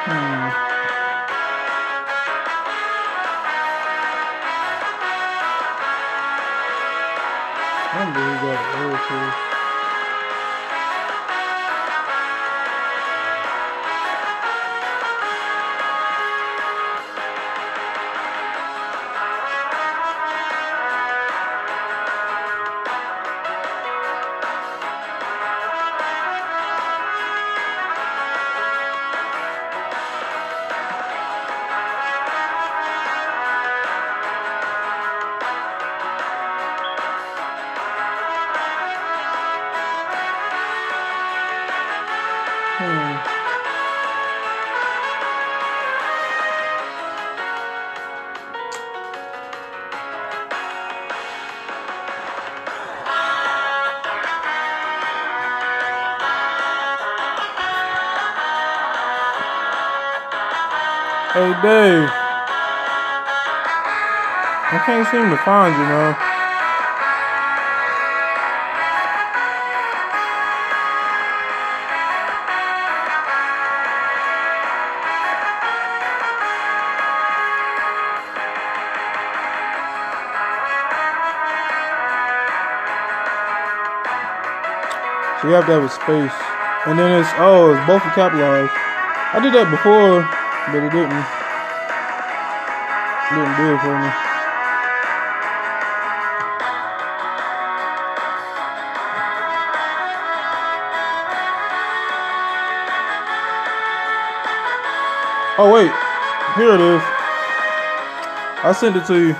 Hmm. I don't believe he got an error too. Hey Dave, I can't seem to find you, man. So you have to have a space. And then it's both capitalized. I did that before, but it didn't do it for me. Oh wait, here it is. I sent it to you.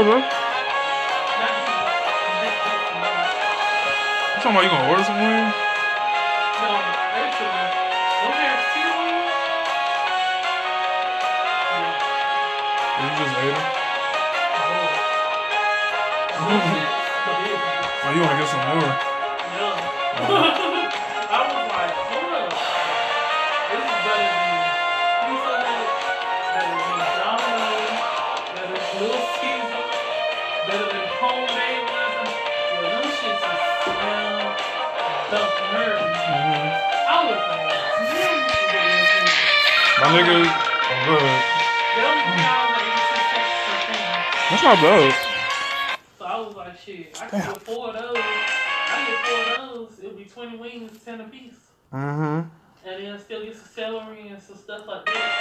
bro. You talking about you gonna order some wings? No, actually, don't have chicken wings? Or you just ate them? Oh, you wanna get some more? Yeah. I was like, hold up. This is better than pizza Hut, better than Domino's, better than Little Caesar, better than homemade ones. Yeah, them shits is slam dunk nerdy. I was like, My nigga, I'm good. them $1.86 per thing. That's not bad. So I was like, shit, I can get 4 of those. I get 4 of those, it'll be 20 wings, 10 a piece. Mm-hmm. And then still get some celery and some stuff like that.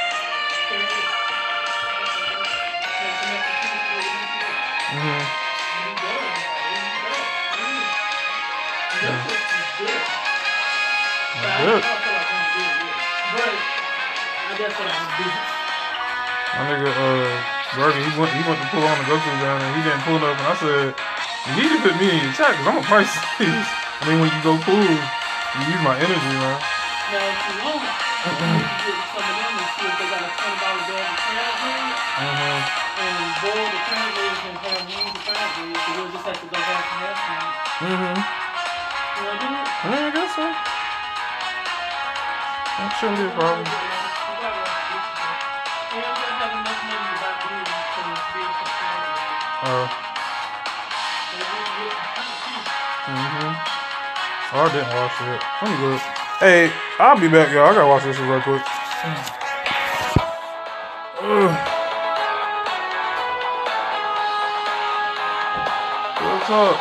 Mm-hmm. Good. But I guess what I'm doing. My nigga, Bergen, he went to pull on the Goku gun and he didn't pull up, and I said, you need to put me in your chat because I'm a price. I mean, when you go pool, you use my energy, man. Now, if you want, you can get some of them and see if they got a $20 bag of crab legs. And boil the crab legs and have wings of crab legs. So you'll just have to go half and half now. You want to do it? Yeah, I guess so. That shouldn't be a problem. Oh, I didn't watch it. I'm good. Hey, I'll be back, y'all. I gotta watch this real quick. What's up?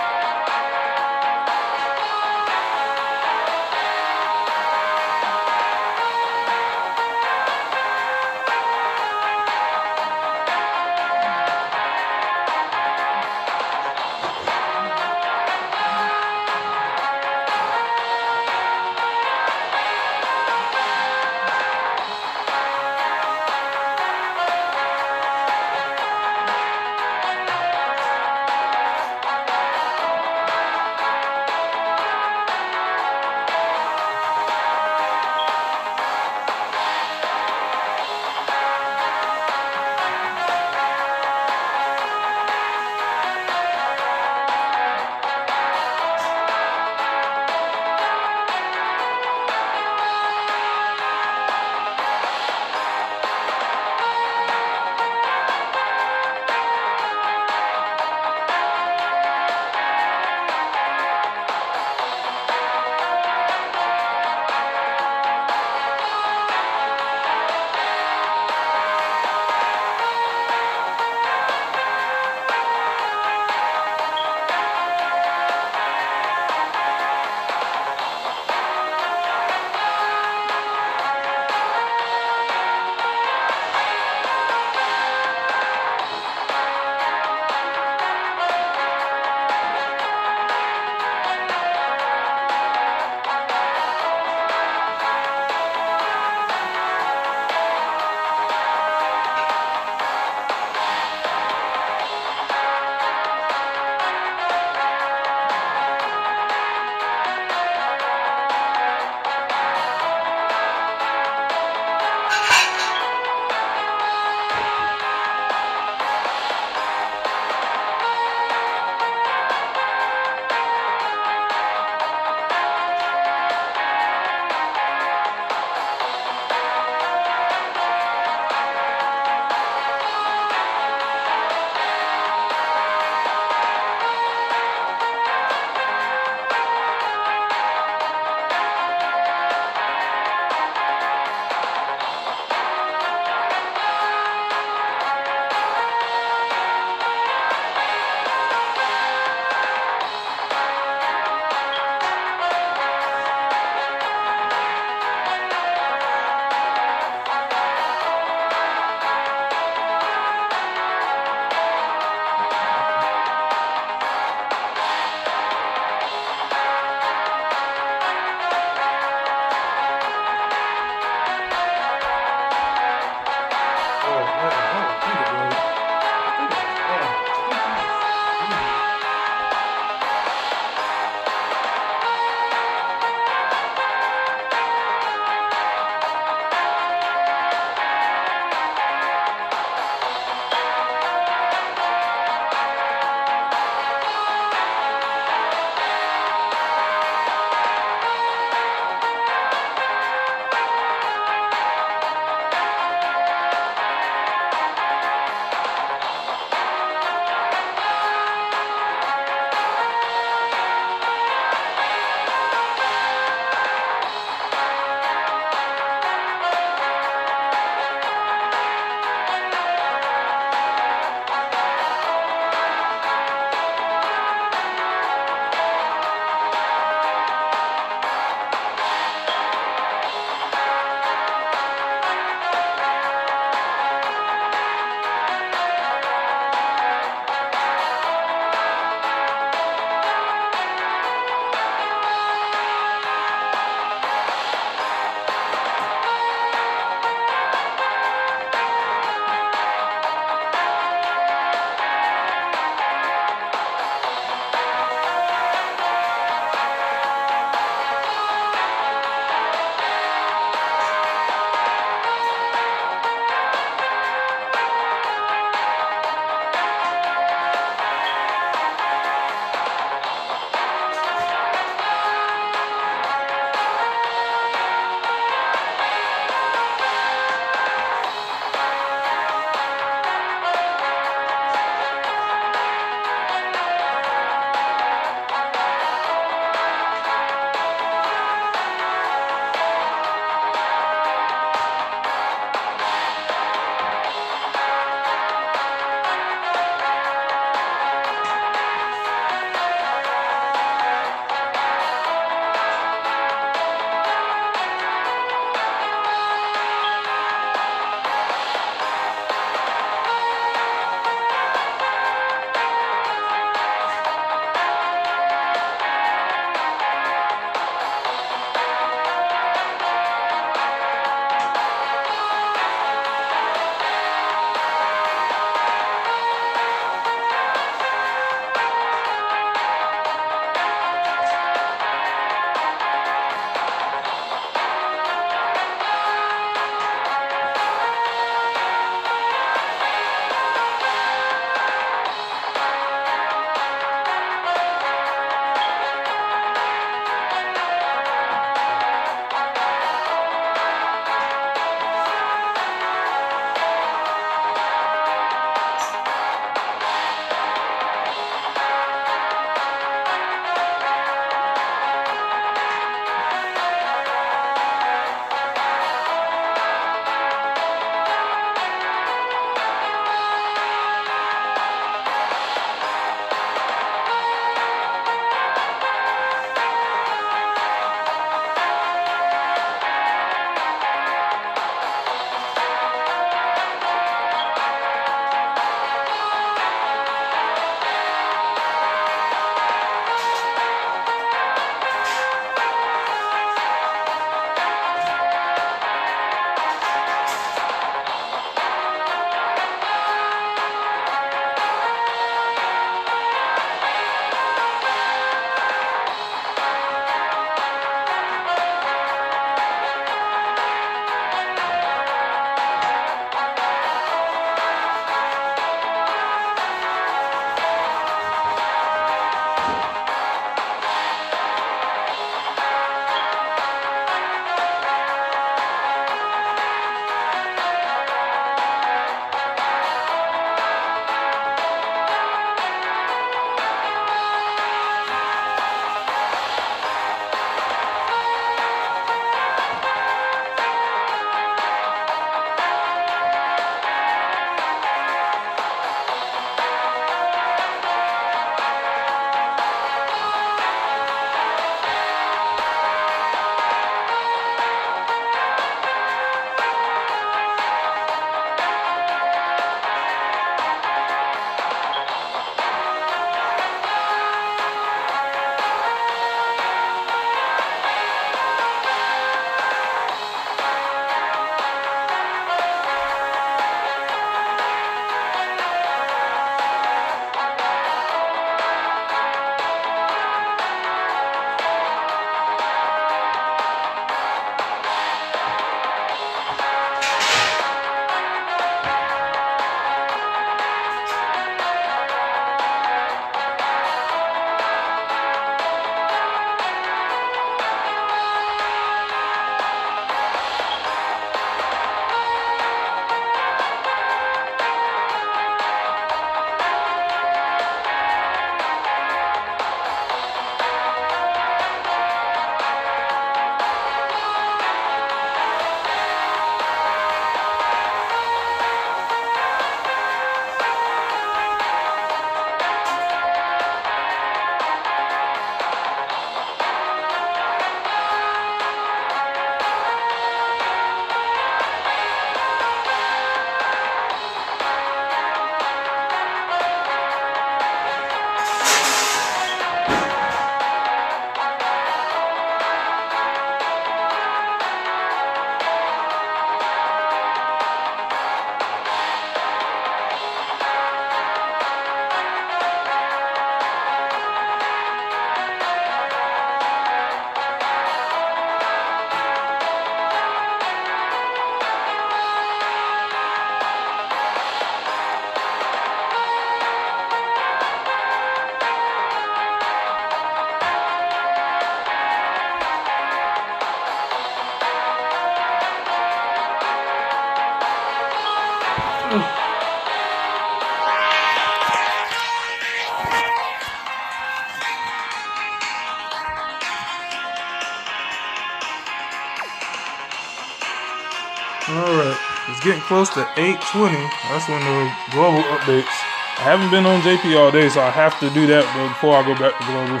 getting close to 8:20. That's when the global updates. I haven't been on JP all day, so I have to do that before I go back to global.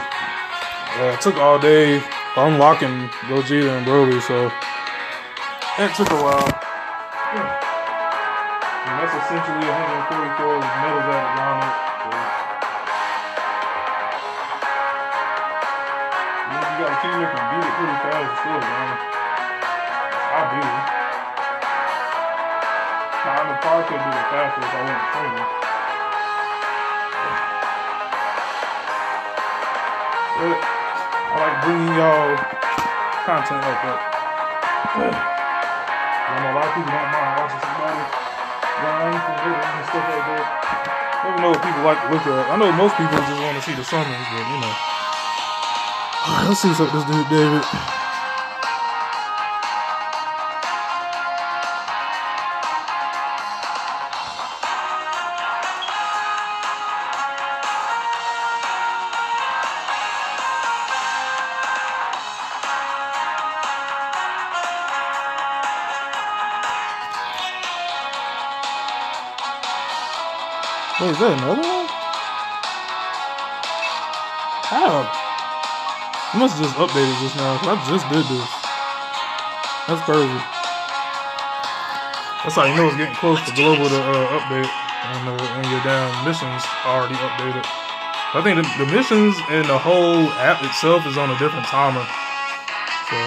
It took all day unlocking Gogeta and Broly, so it took a while. And that's essentially 144 medals out of Ghana. So. You got a team that can beat it pretty fast and still, man. I do. Now, I probably could do it faster if I wasn't training. But I like bringing y'all content like that. I know a lot of people don't mind watching somebody grind and stuff like that. I don't know what people like to look at. I know most people just want to see the summons, but you know. Alright, let's see what's up with this dude, David. Wait, is that another one? How? I must have just updated this now, because I just did this. That's crazy. That's how you know it's getting close to global to update. And your damn missions already updated. I think the missions and the whole app itself is on a different timer. So...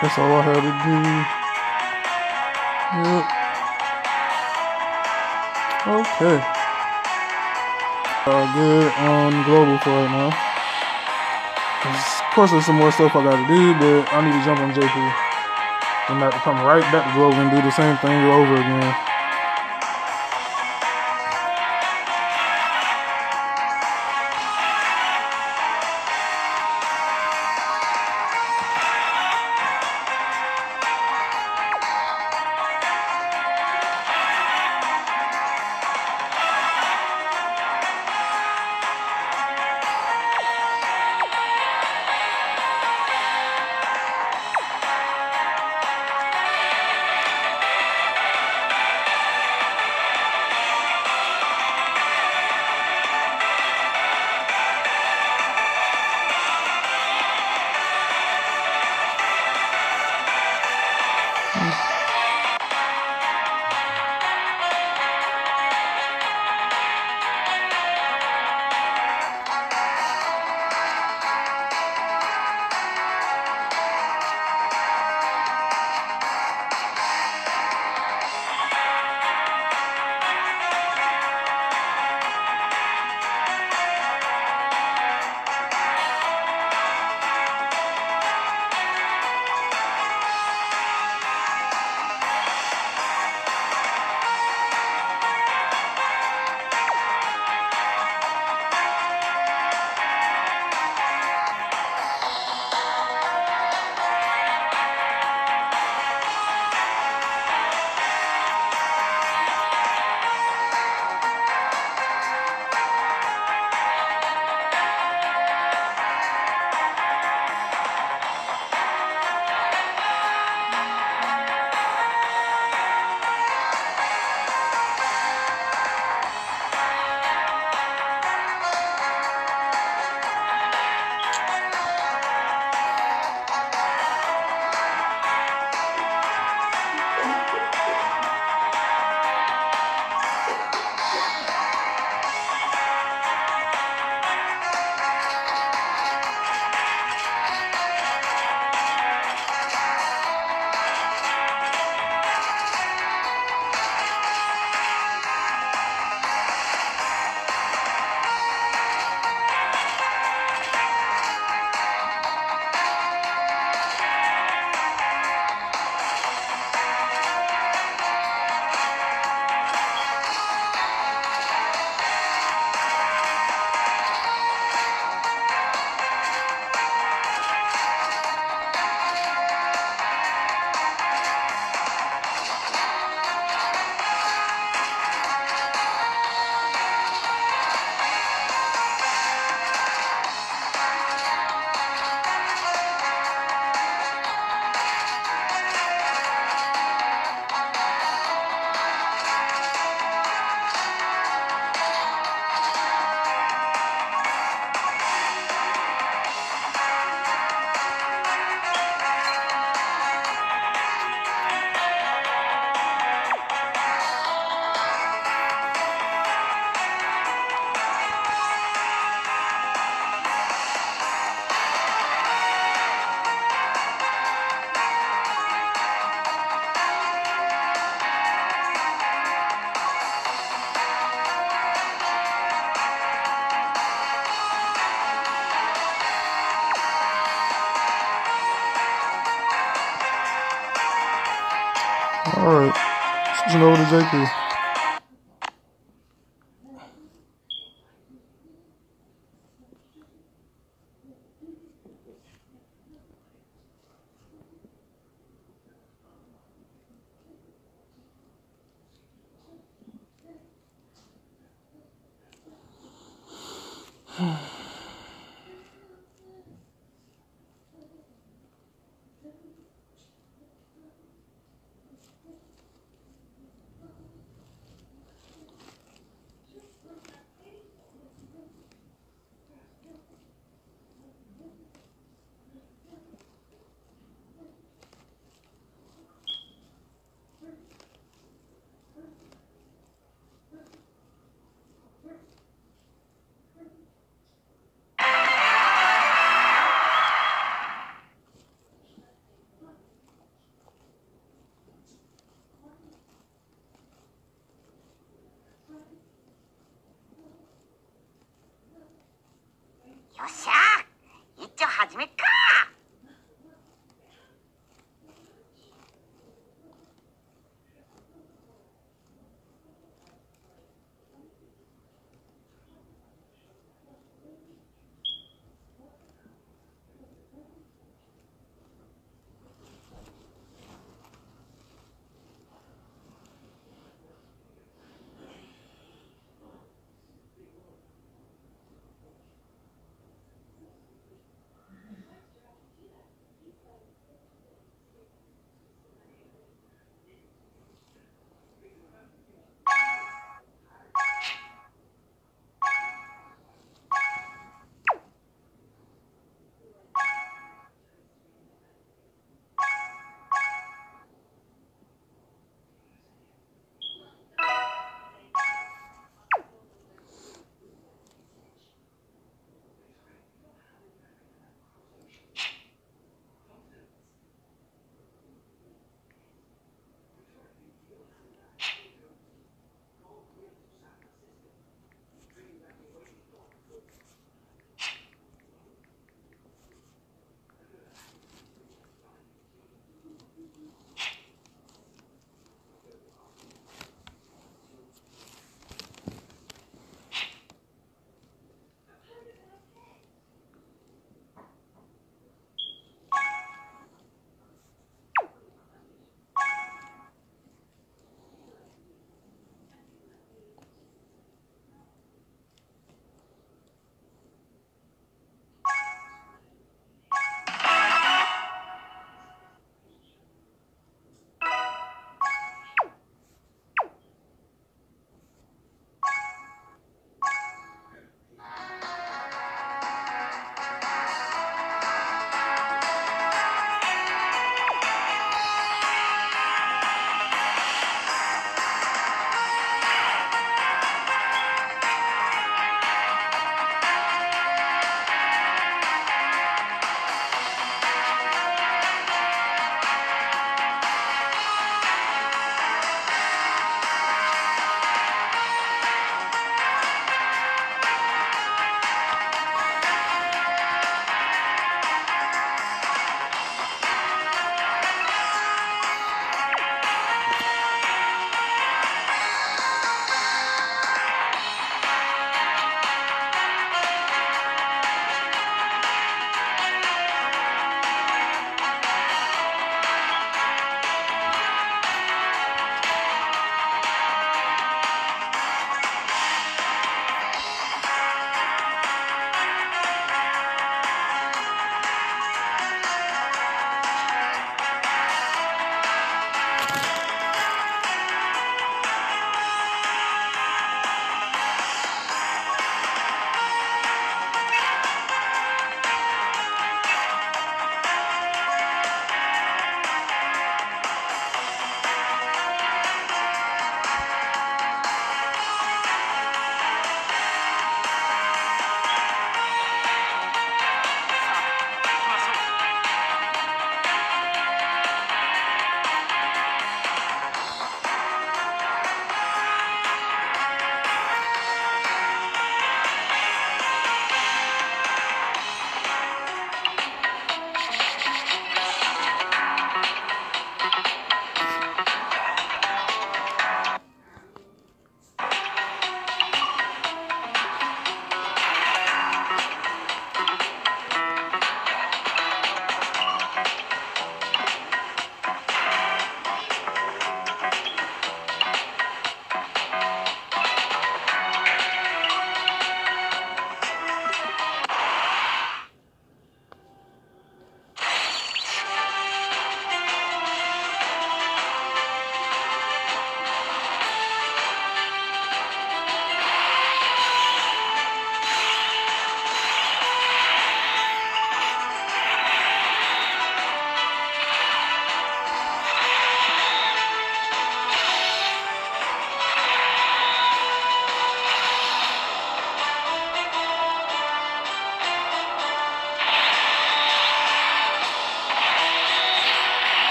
That's all I had to do. Yep. Okay. Good on global for right now. Of course, there's some more stuff I gotta do, but I need to jump on JP. And not to come right back to global and do the same thing over again. Alright, switching over to JP.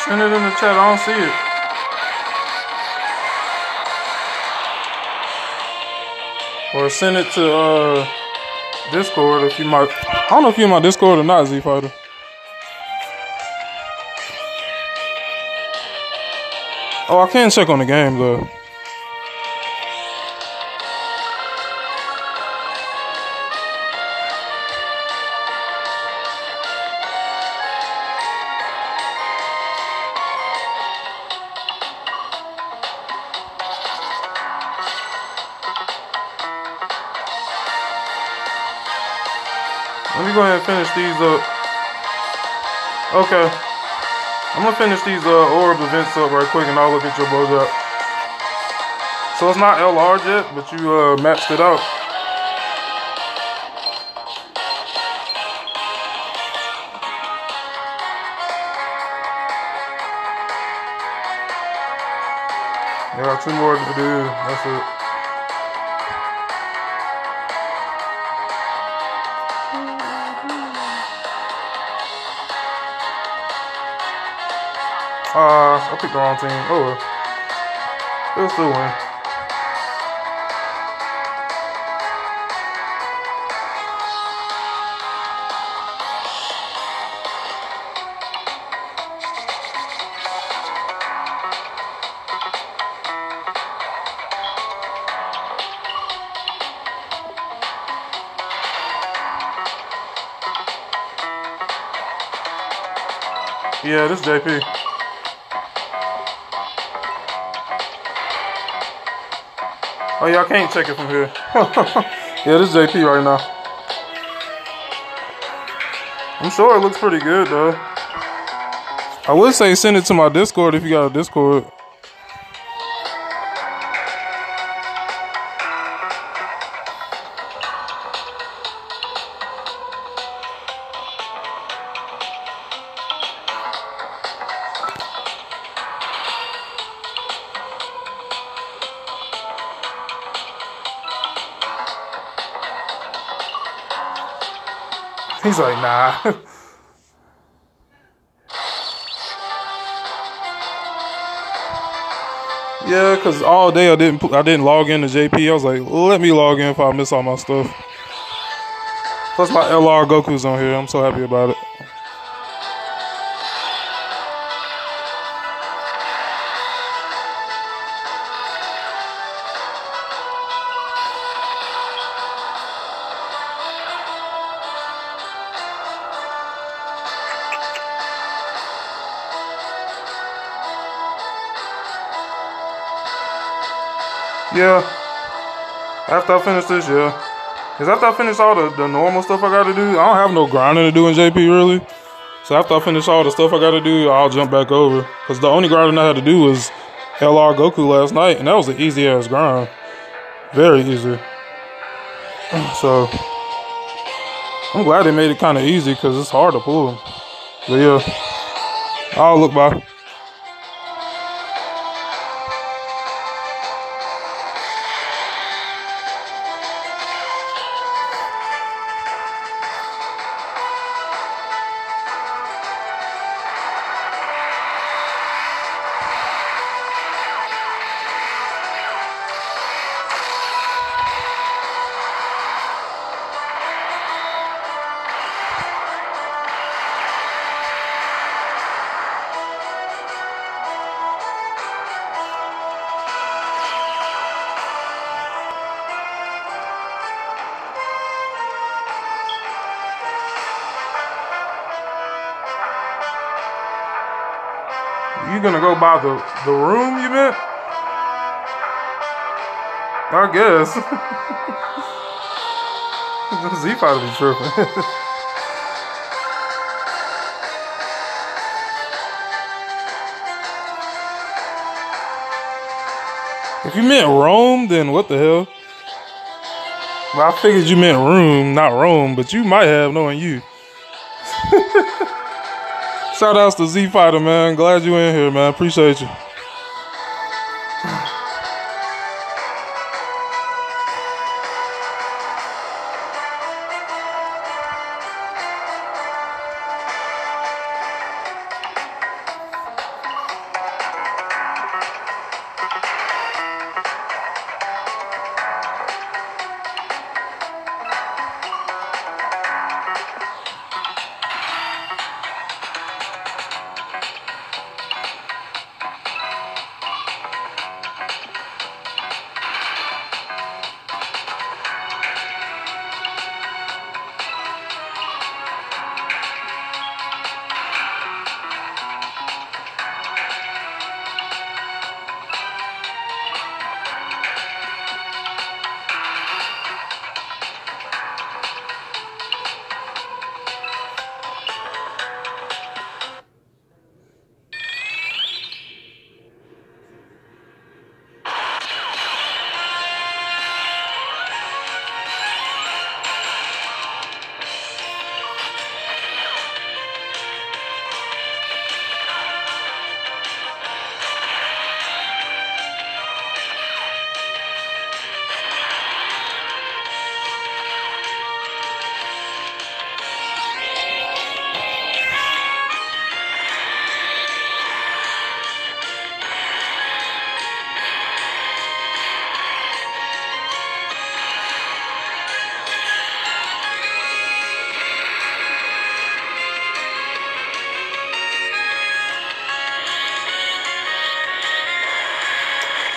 Send it in the chat. I don't see it. Or send it to Discord if you might. I don't know if you're in my Discord or not, Z Fighter. Oh, I can check on the game though. Let me go ahead and finish these up. Okay. I'm gonna finish these orb events up right quick and I'll look at your Bojack. So it's not LR yet, but you maxed it out. I got 2 more to do. That's it. I picked the wrong team. Oh well. It'll still win. Yeah, this is JP. Oh yeah, I can't check it from here. Yeah, this is JP right now. I'm sure it looks pretty good though. I would say send it to my Discord if you got a Discord. He's like, nah. Yeah, cause all day I didn't log into JP. I was like, let me log in if I miss all my stuff. Plus my LR Goku's on here. I'm so happy about it. Yeah. After I finish this, yeah. Because after I finish all the normal stuff I gotta do, I don't have no grinding to do in JP really. So after I finish all the stuff I gotta do, I'll jump back over. Because the only grinding I had to do was LR Goku last night, and that was an easy ass grind. Very easy. So I'm glad they made it kind of easy because it's hard to pull them. But yeah, I'll look by. You gonna go by the room you meant? I guess. Z probably be tripping. If you meant Rome, then what the hell? Well, I figured you meant room, not Rome, but you might have knowing you. Shout outs to Z Fighter, man. Glad you in here, man. Appreciate you.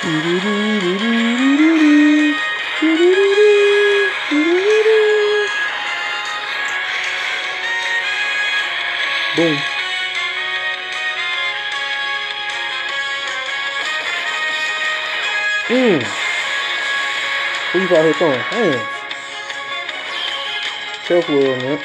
Boom. Who's out here throwing hands? Tough love, man.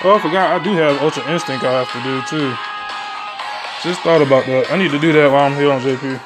Oh, I forgot. I do have Ultra Instinct I have to do too. Just thought about that. I need to do that while I'm here on JP.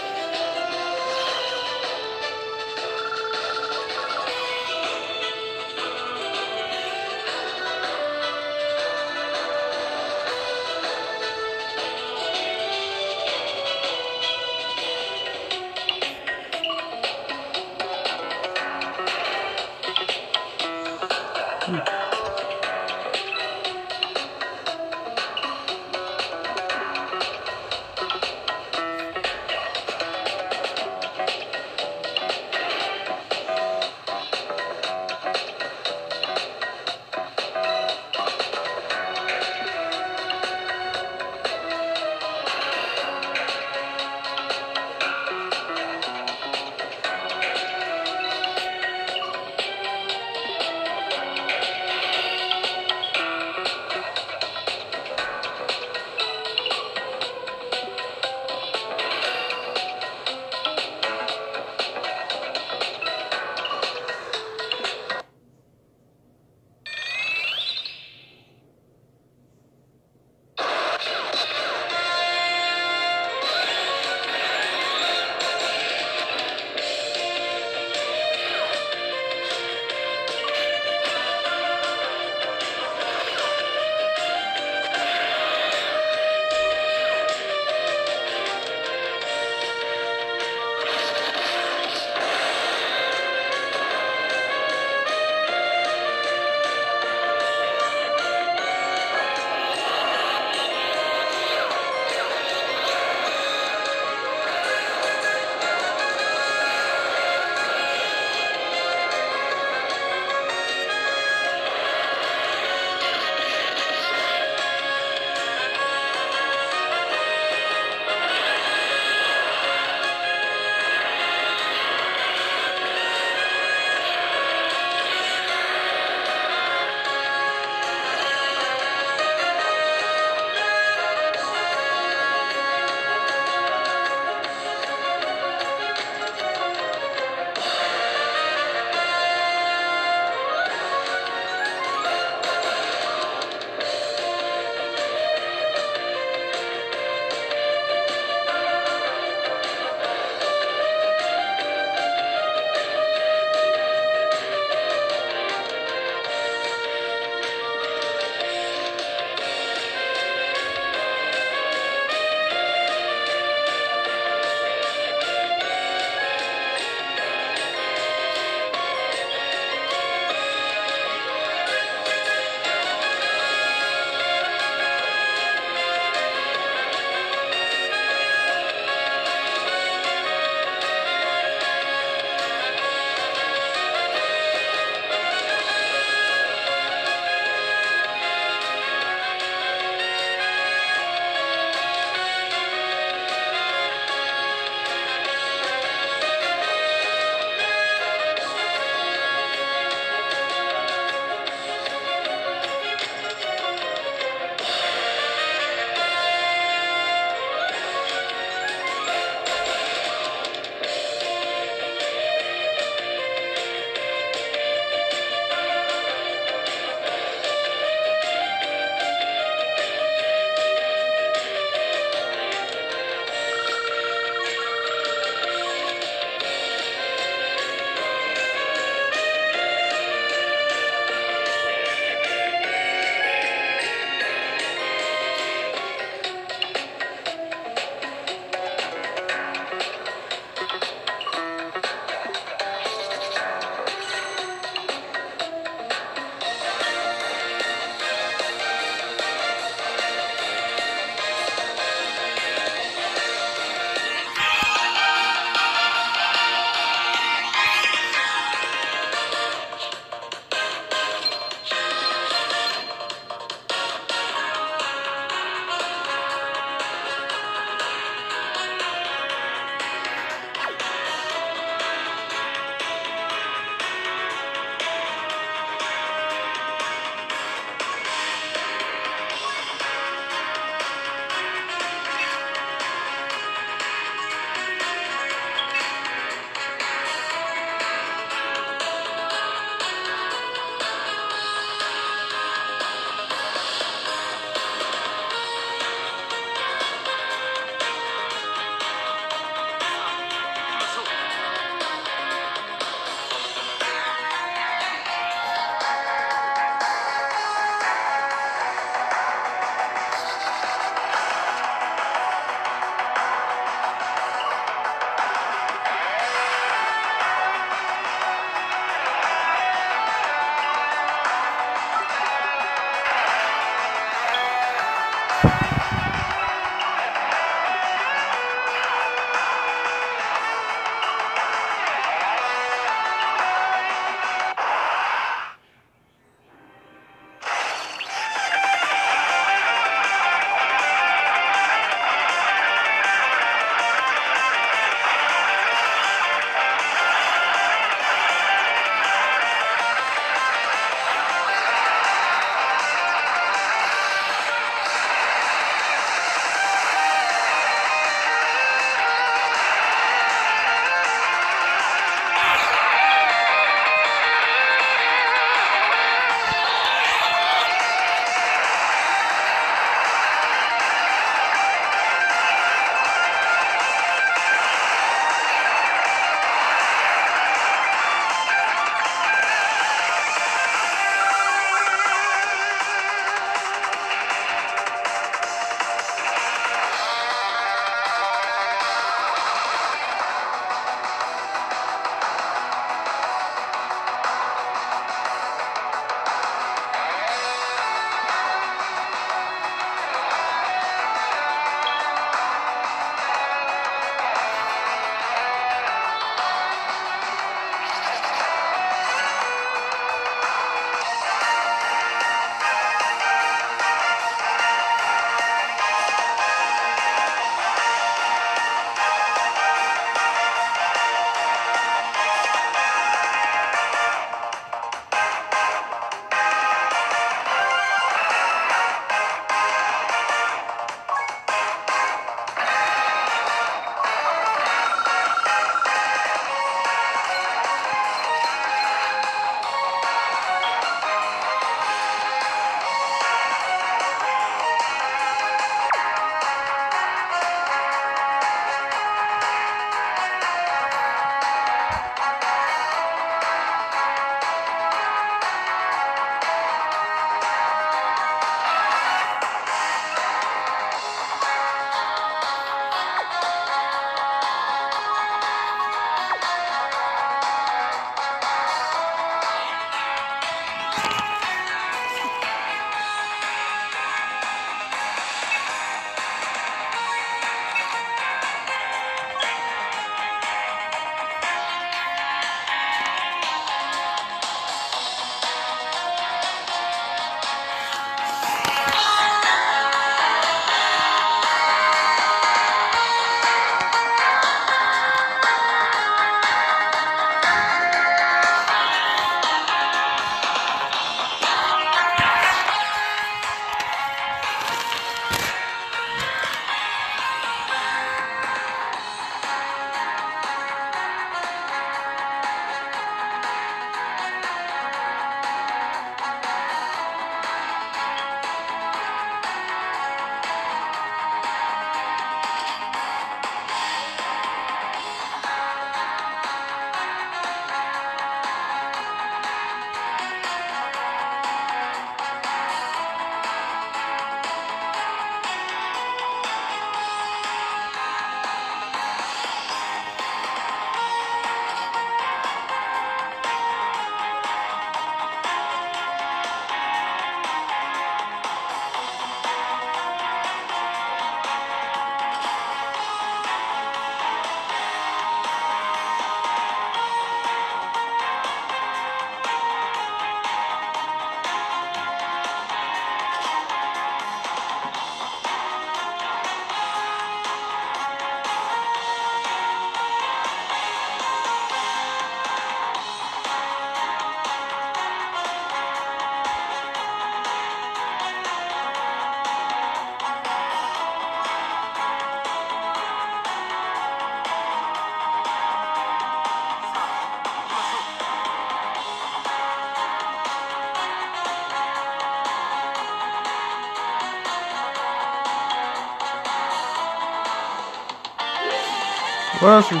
Bless you.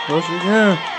Bless you again.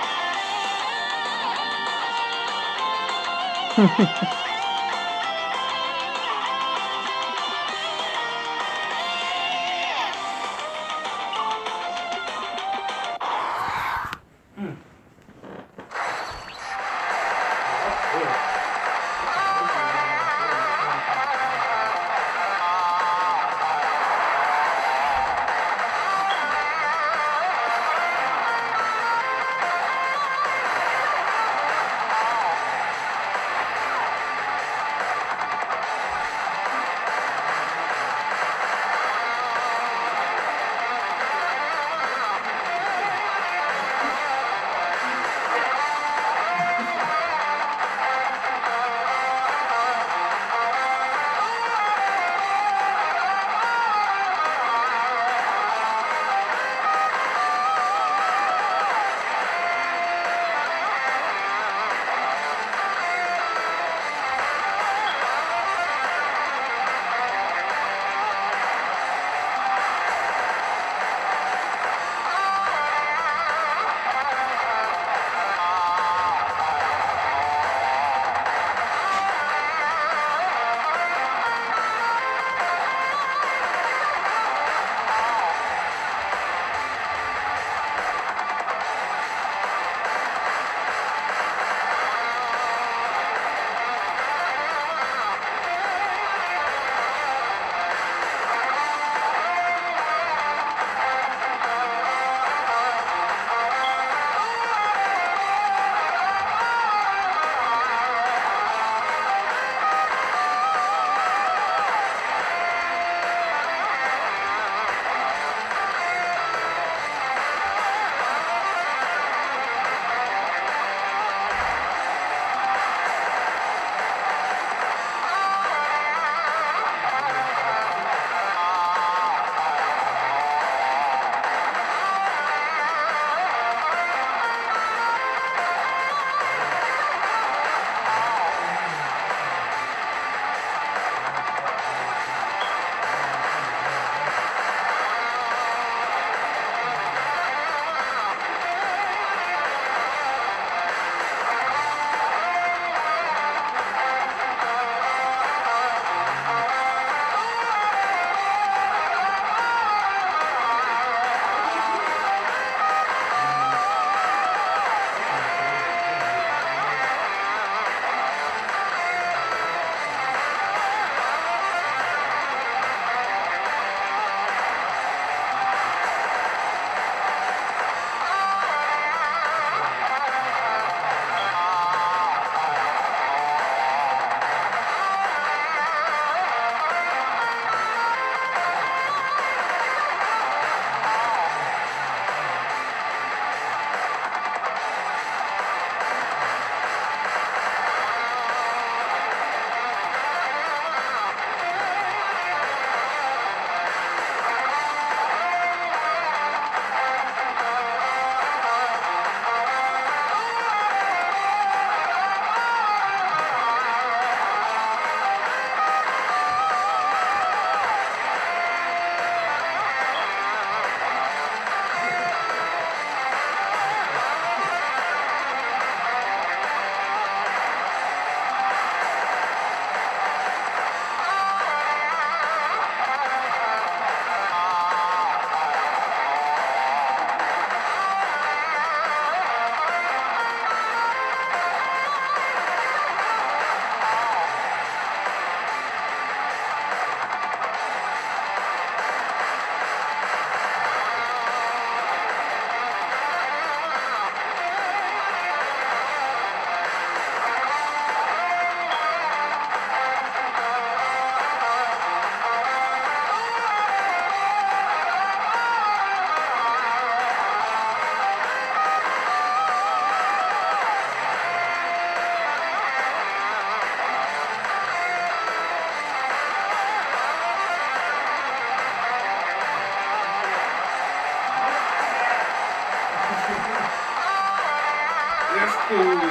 cool, you know.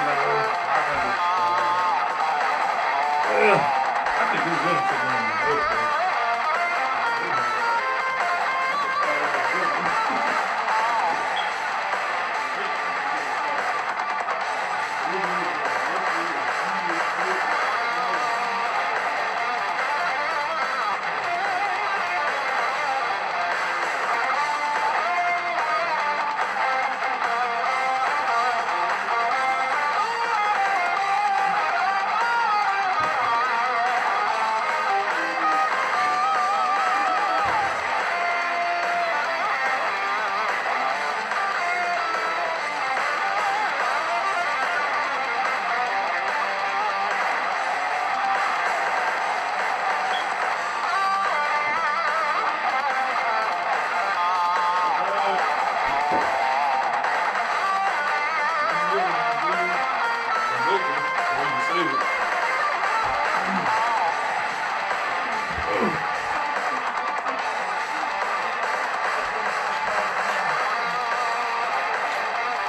I think we're good for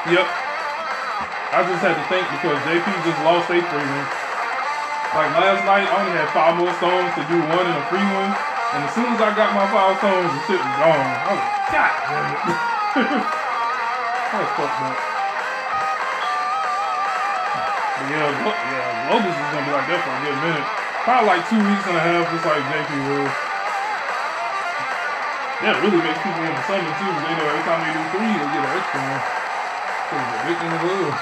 Yep. I just had to think because JP just lost a free one. Like last night, I only had 5 more stones to do one and a free one. And as soon as I got my 5 stones, the shit was gone. I was like, God damn it. I was fucked up. But yeah, Globus is gonna be like that for a good minute. Probably like 2 weeks and a half, just like JP will. That really makes people want to summon too. They know every time they do 3, they get an extra one. So it's a big thing to do.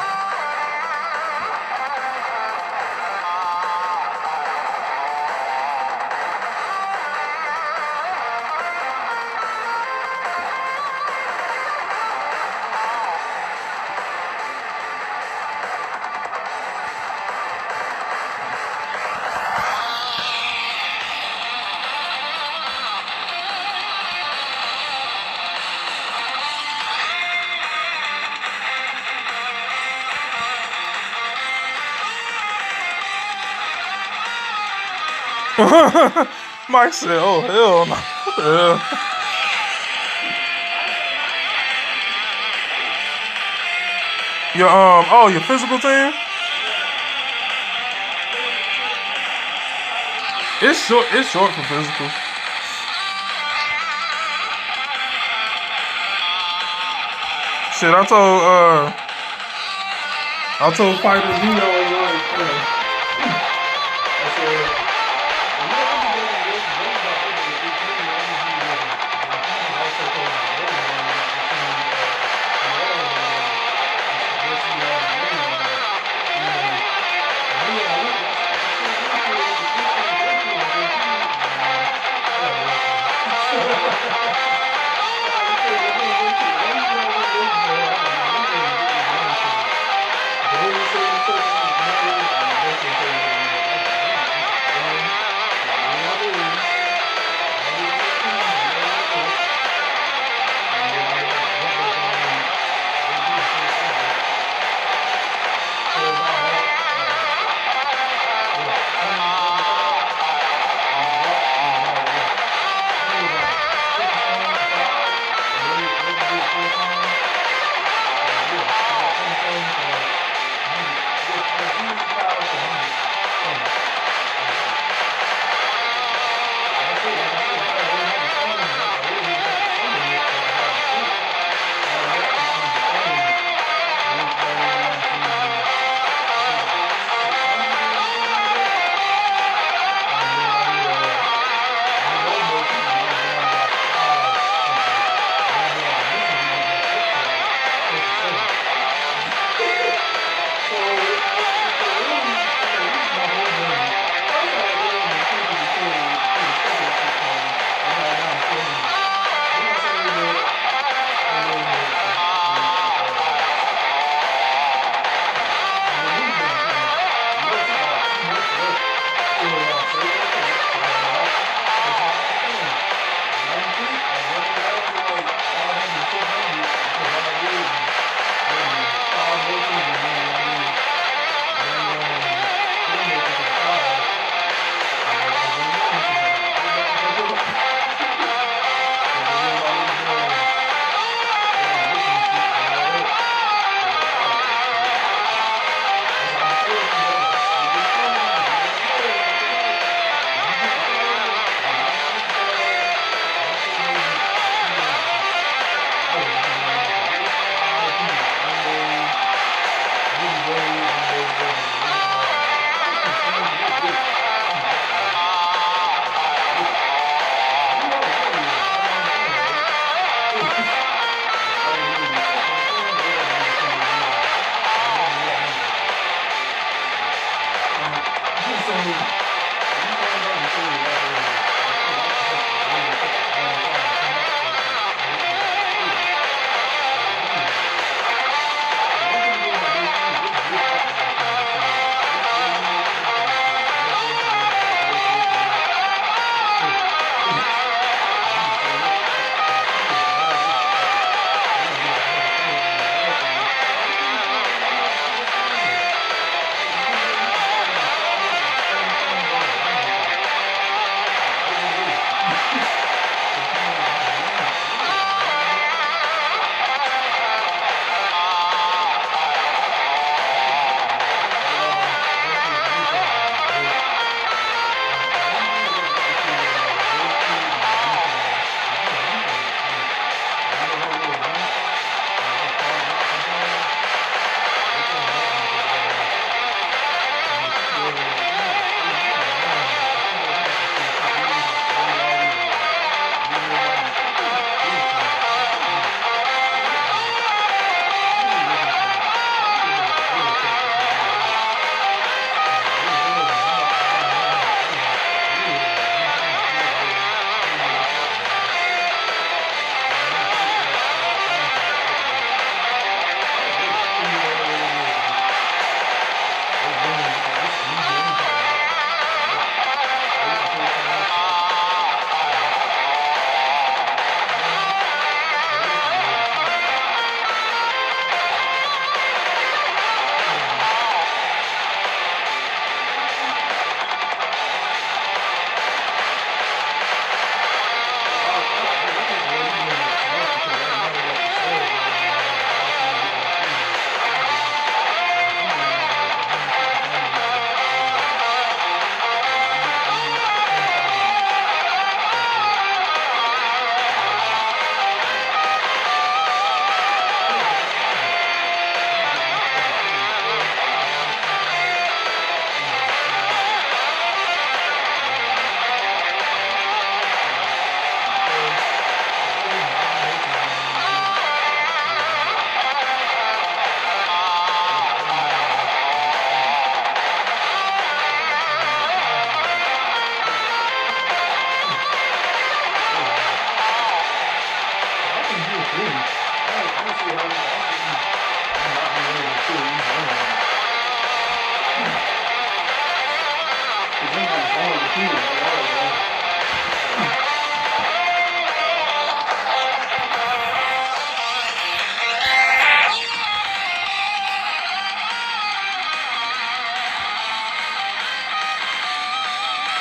Mike said, "Oh hell no!" What the hell? Your physical team? It's short. It's short for physical. Shit, I told Fighter Zero like. I said.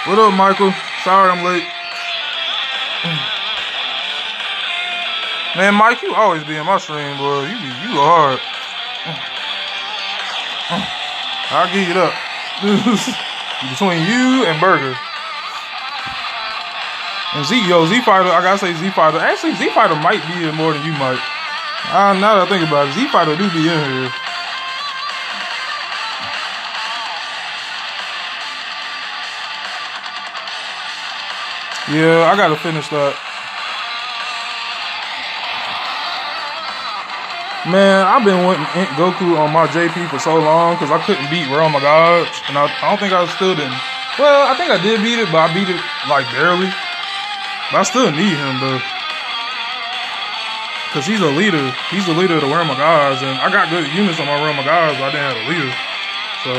What up, Michael? Sorry I'm late. Man, Mike, you always be in my stream, boy. You go hard. I'll give you that. Between you and Burger. And Z-Fighter, I gotta say Z-Fighter. Actually, Z-Fighter might be in more than you might. Now that I think about it, Z-Fighter do be in here. Yeah, I gotta finish that. Man, I've been wanting Goku on my JP for so long because I couldn't beat Realm of Gods, and I don't think I still didn't. Well, I think I did beat it, but I beat it like barely. But I still need him though, because he's a leader. He's the leader of the Realm of Gods, and I got good units on my Realm of Gods, but I didn't have a leader. So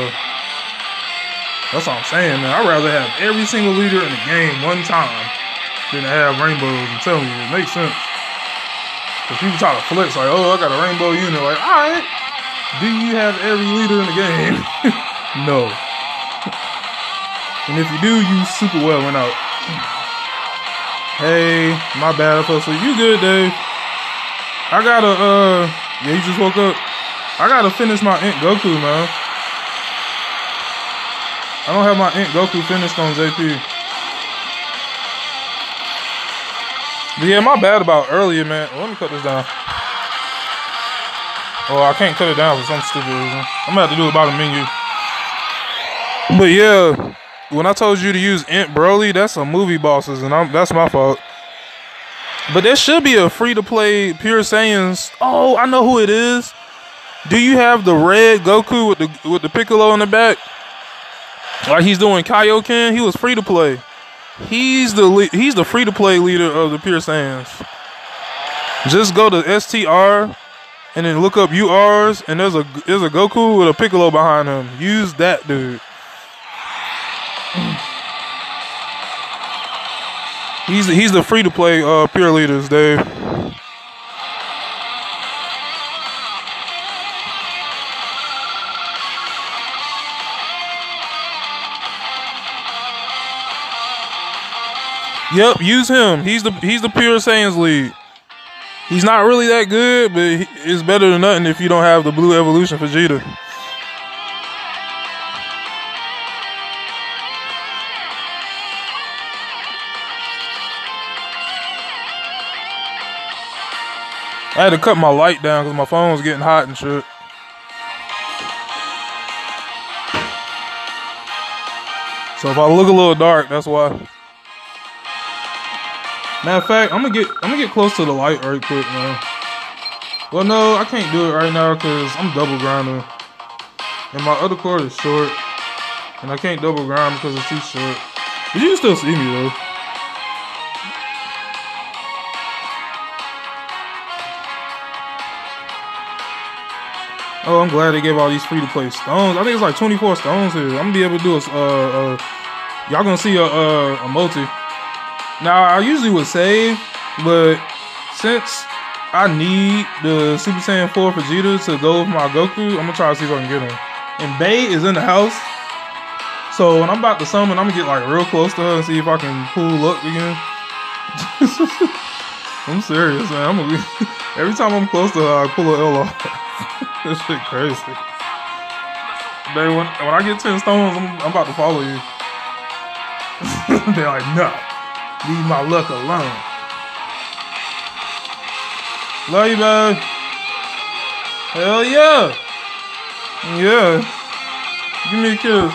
that's what I'm saying, man. I'd rather have every single leader in the game one time than to have rainbows. I'm telling you, it makes sense. Because people try to flex like, oh, I got a rainbow unit. Like, alright, do you have every leader in the game? No. And if you do, you super well went out. Hey, my bad, I fell asleep. You good, Dave? I gotta, yeah, you just woke up. I gotta finish my Int Goku, man. I don't have my Int Goku finished on JP. But yeah, my bad about earlier, man. Let me cut this down. Oh, I can't cut it down for some stupid reason. I'm gonna have to do it by the menu. But yeah, when I told you to use Int Broly, that's some movie bosses, and that's my fault. But there should be a free-to-play Pure Saiyans. Oh, I know who it is. Do you have the red Goku with the Piccolo in the back? Like he's doing Kaioken, he was free to play. He's the free to play leader of the Pure Saiyans. Just go to STR and then look up URs, and there's a Goku with a Piccolo behind him. Use that dude. He's the free to play Pure leaders, Dave. Yep, use him. He's the Pure Saiyans lead. He's not really that good, but it's better than nothing if you don't have the Blue Evolution Vegeta. I had to cut my light down because my phone was getting hot and shit. So if I look a little dark, that's why. Matter of fact, I'm gonna get close to the light right quick, man. Well, no, I can't do it right now because I'm double grinding, and my other cord is short, and I can't double grind because it's too short. But you can still see me though. Oh, I'm glad they gave all these free to play stones. I think it's like 24 stones here. I'm gonna be able to do y'all gonna see a multi. Now, I usually would save, but since I need the Super Saiyan 4 Vegeta to go with my Goku, I'm going to try to see if I can get him. And Bae is in the house, so when I'm about to summon, I'm going to get like real close to her and see if I can pull up again. I'm serious, man. Every time I'm close to her, I pull a L off. That shit crazy. Bae, when I get 10 stones, I'm about to follow you. They're like, no. Leave my luck alone. Love you, man. Hell yeah. Yeah. Give me a kiss.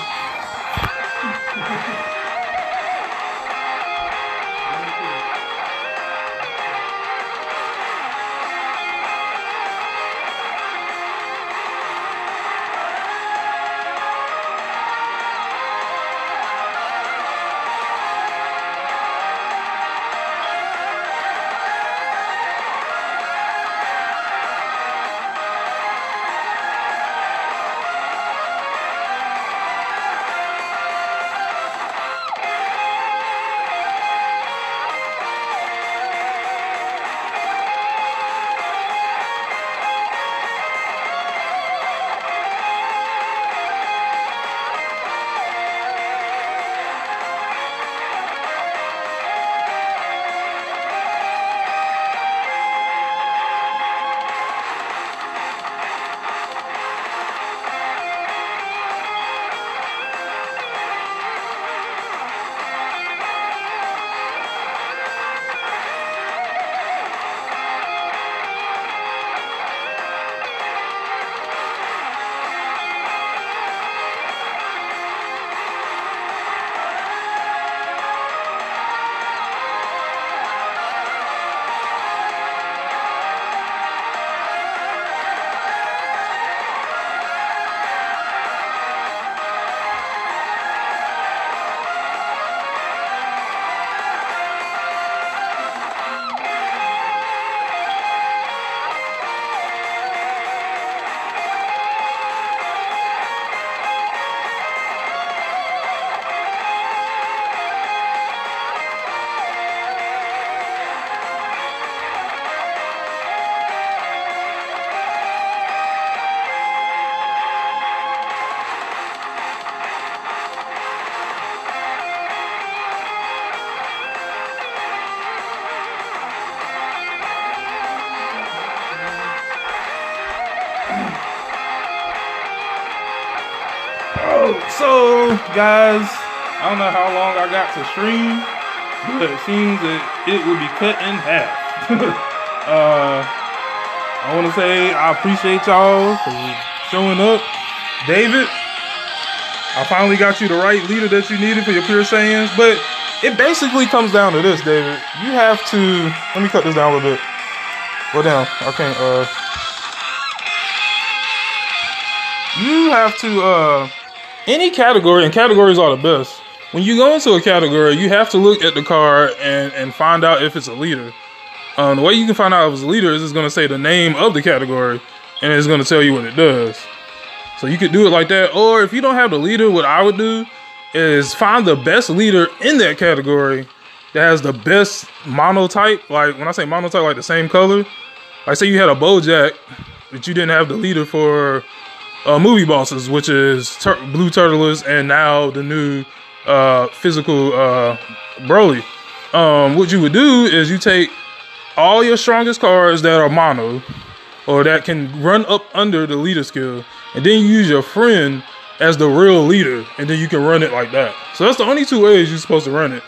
So, guys, I don't know how long I got to stream, but it seems that it will be cut in half. I want to say I appreciate y'all for showing up. David, I finally got you the right leader that you needed for your Pure Saiyans, but it basically comes down to this, David. You have to, let me cut this down a little bit. Go down. I can't, you have to, any category, and categories are the best. When you go into a category, you have to look at the card and find out if it's a leader. The way you can find out if it's a leader is it's going to say the name of the category, and it's going to tell you what it does. So you could do it like that. Or if you don't have the leader, what I would do is find the best leader in that category that has the best monotype. Like when I say monotype, like the same color. Like say you had a Bojack, but you didn't have the leader for movie bosses, which is Blue Turtles, and now the new physical Broly. What you would do is you take all your strongest cards that are mono, or that can run up under the leader skill, and then you use your friend as the real leader, and then you can run it like that. So that's the only two ways you're supposed to run it.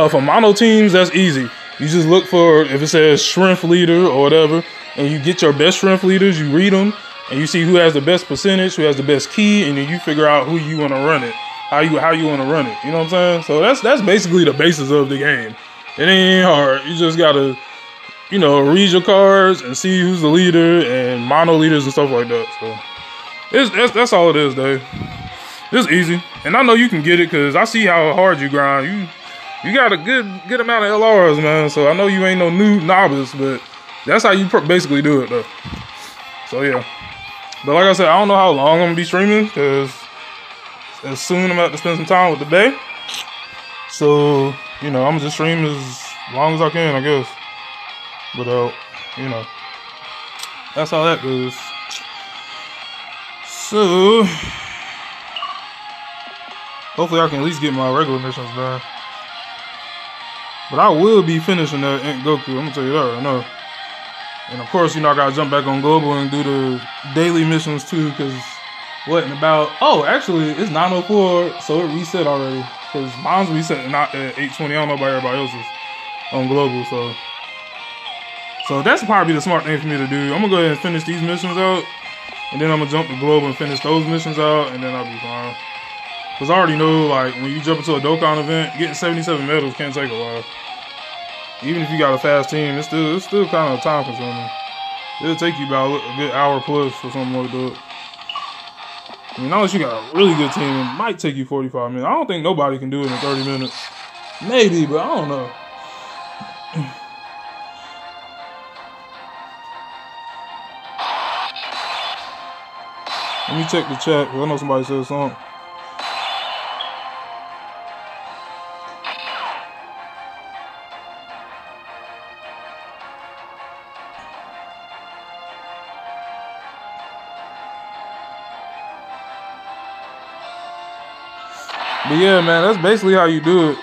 For mono teams, that's easy. You just look for, if it says strength leader or whatever, and you get your best strength leaders, you read them, and you see who has the best percentage, who has the best key, and then you figure out who you want to run it, how you want to run it. You know what I'm saying? So that's basically the basis of the game. It ain't hard. You just gotta, read your cards and see who's the leader and mono leaders and stuff like that. So that's all it is, Dave. It's easy, and I know you can get it because I see how hard you grind. You got a good amount of LRs, man. So I know you ain't no new novice, but that's how you basically do it, though. So yeah. But like I said, I don't know how long I'm gonna be streaming because as soon I'm about to spend some time with the day. So I'm gonna just stream as long as I can, I guess. But that's how that goes. So hopefully I can at least get my regular missions done. But I will be finishing that Int Goku. I'm gonna tell you that right now. And of course, I gotta jump back on Global and do the daily missions too, because actually, it's 9:04, so it reset already. Because mine's reset not at 8:20. I don't know about everybody else's on Global, so that's probably the smart thing for me to do. I'm gonna go ahead and finish these missions out, and then I'm gonna jump to Global and finish those missions out, and then I'll be fine. Because I already know, like, when you jump into a Dokkan event, getting 77 medals can take a while. Even if you got a fast team, it's still kind of time consuming. It'll take you about a good hour plus or something like that. I mean, unless you got a really good team, it might take you 45 minutes. I don't think nobody can do it in 30 minutes. Maybe, but I don't know. Let me check the chat, because I know somebody said something. But yeah, man, that's basically how you do it.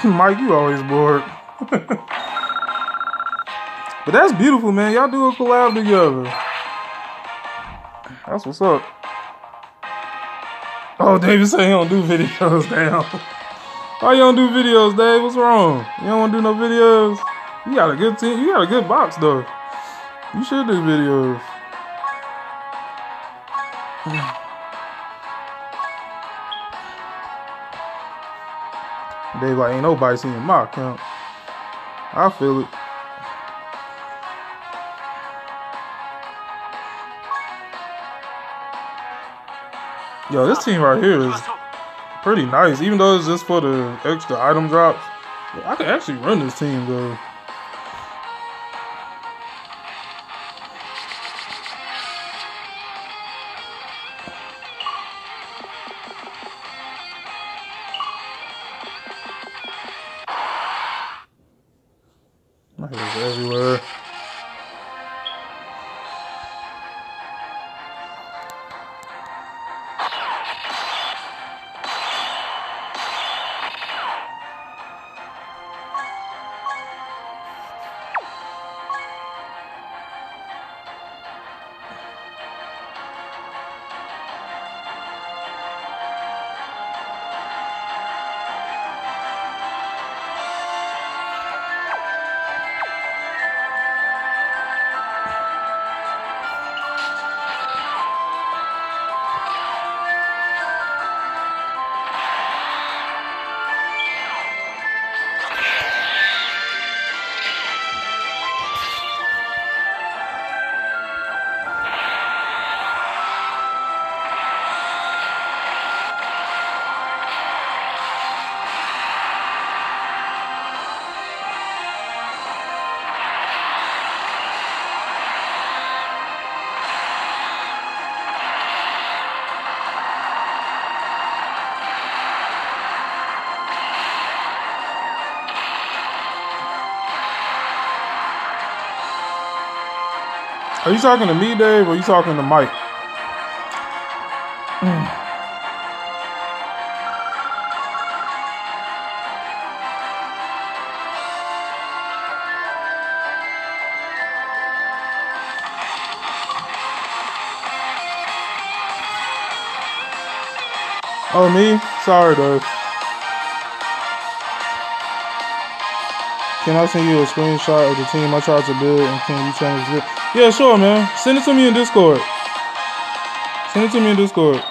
Mike, you always bored. But that's beautiful, man. Y'all do a collab together. That's what's up. Oh, David said he don't do videos. Damn. Why you don't do videos, Dave? What's wrong? You don't want to do no videos? You got a good team. You got a good box, though. You should do videos. Dave, like, ain't nobody seeing my account. I feel it. Yo, this team right here is pretty nice. Even though it's just for the extra item drops, I could actually run this team, though. My hair's everywhere. Are you talking to me, Dave, or are you talking to Mike? Oh, me? Sorry, Dave. Can I send you a screenshot of the team I tried to build, and can you change it? Yeah, sure, man. Send it to me in Discord. Send it to me in Discord.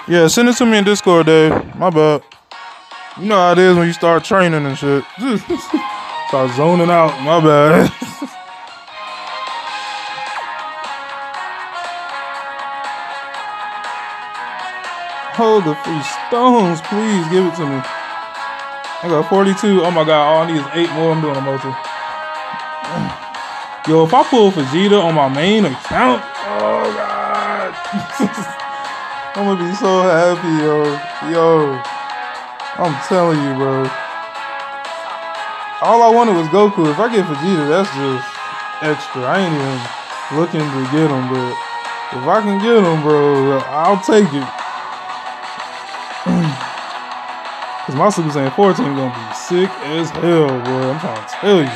Yeah, send it to me in Discord, Dave. My bad. You know how it is when you start training and shit. Start zoning out. My bad. Hold the free stones, please give it to me. I got 42. Oh my god, all I need is 8 more. I'm doing a multi. Yo, if I pull Vegeta on my main account, oh god. I'm gonna be so happy, yo. Yo. I'm telling you, bro. All I wanted was Goku. If I get Vegeta, that's just extra. I ain't even looking to get him, but if I can get him, bro, I'll take it. Cause my Super Saiyan 14 gonna be sick as hell, boy. I'm trying to tell you.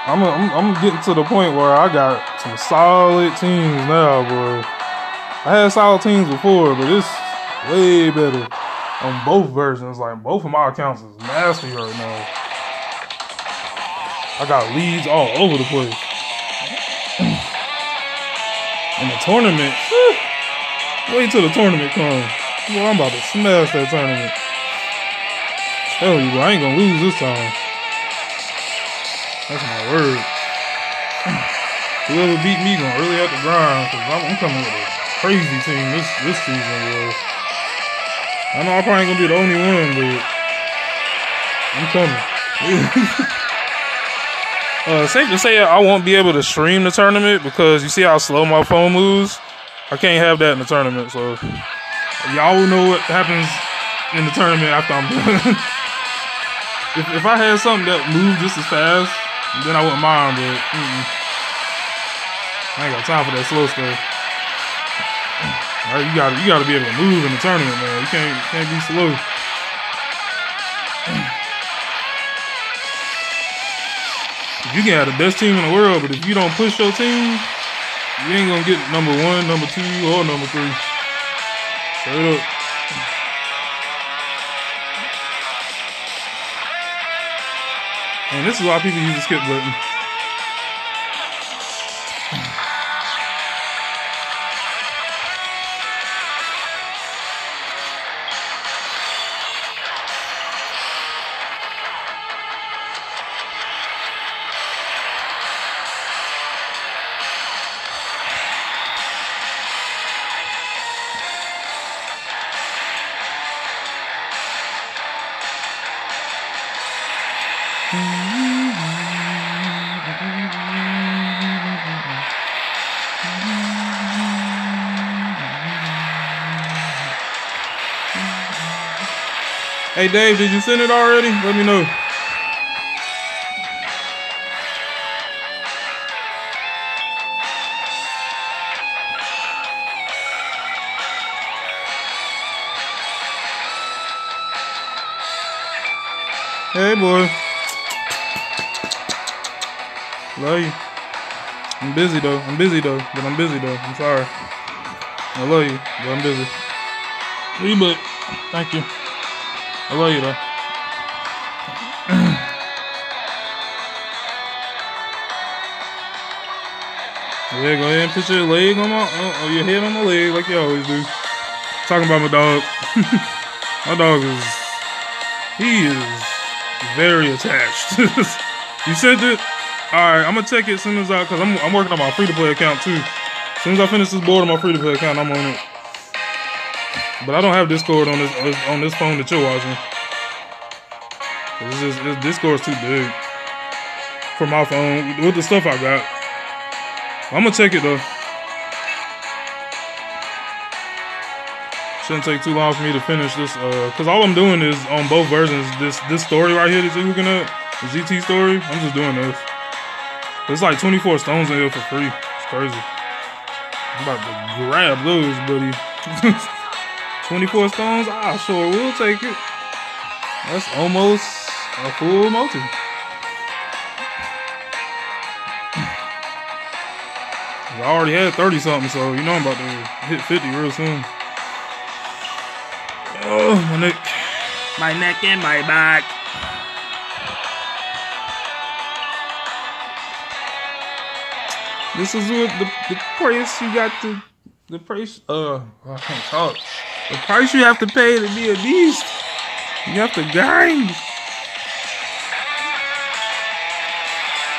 I'm getting to the point where I got some solid teams now, boy. I had solid teams before, but it's way better on both versions. Like, both of my accounts is nasty right now. I got leads all over the place. In the tournament, wait till the tournament comes. Boy, I'm about to smash that tournament. Tell you, I ain't gonna lose this time. That's my word. Whoever beat me gonna really have to grind, because I'm coming with a crazy team this season, bro. I know I probably ain't gonna be the only one, but I'm coming. Safe to say I won't be able to stream the tournament because you see how slow my phone moves? I can't have that in the tournament, so y'all will know what happens in the tournament after I'm done. If I had something that moved just as fast, then I wouldn't mind, but I ain't got time for that slow stuff. All right, you gotta be able to move in the tournament, man. You can't be slow. You can have the best team in the world, but if you don't push your team, you ain't gonna get number 1, number 2, or number 3. Straight up. And this is why people use the skip button. Hey Dave, did you send it already? Let me know. Hey boy. Love you. I'm busy though. I'm busy though. I'm sorry. I love you, but I'm busy. Reboot. Thank you. I love you though. Yeah, go ahead and put your leg on my, your head on my leg like you always do. Talking about my dog. My dog he is very attached. You sent it? Alright, I'm gonna check it as soon as cause I'm working on my free-to-play account too. As soon as I finish this board on my free-to-play account, I'm on it. But I don't have Discord on this phone that you're watching. This Discord's too big for my phone with the stuff I got. I'm gonna check it though. Shouldn't take too long for me to finish this, cause all I'm doing is on both versions. This story right here that you're looking at, the GT story. I'm just doing this. There's like 24 stones in here for free. It's crazy. I'm about to grab those, buddy. 24 stones, I sure will take it. That's almost a full multi. I already had 30 something, so you know I'm about to hit 50 real soon. Oh, my neck. My neck and my back. This is what the price you got to, the price, I can't talk. The price you have to pay to be a beast. You have to grind.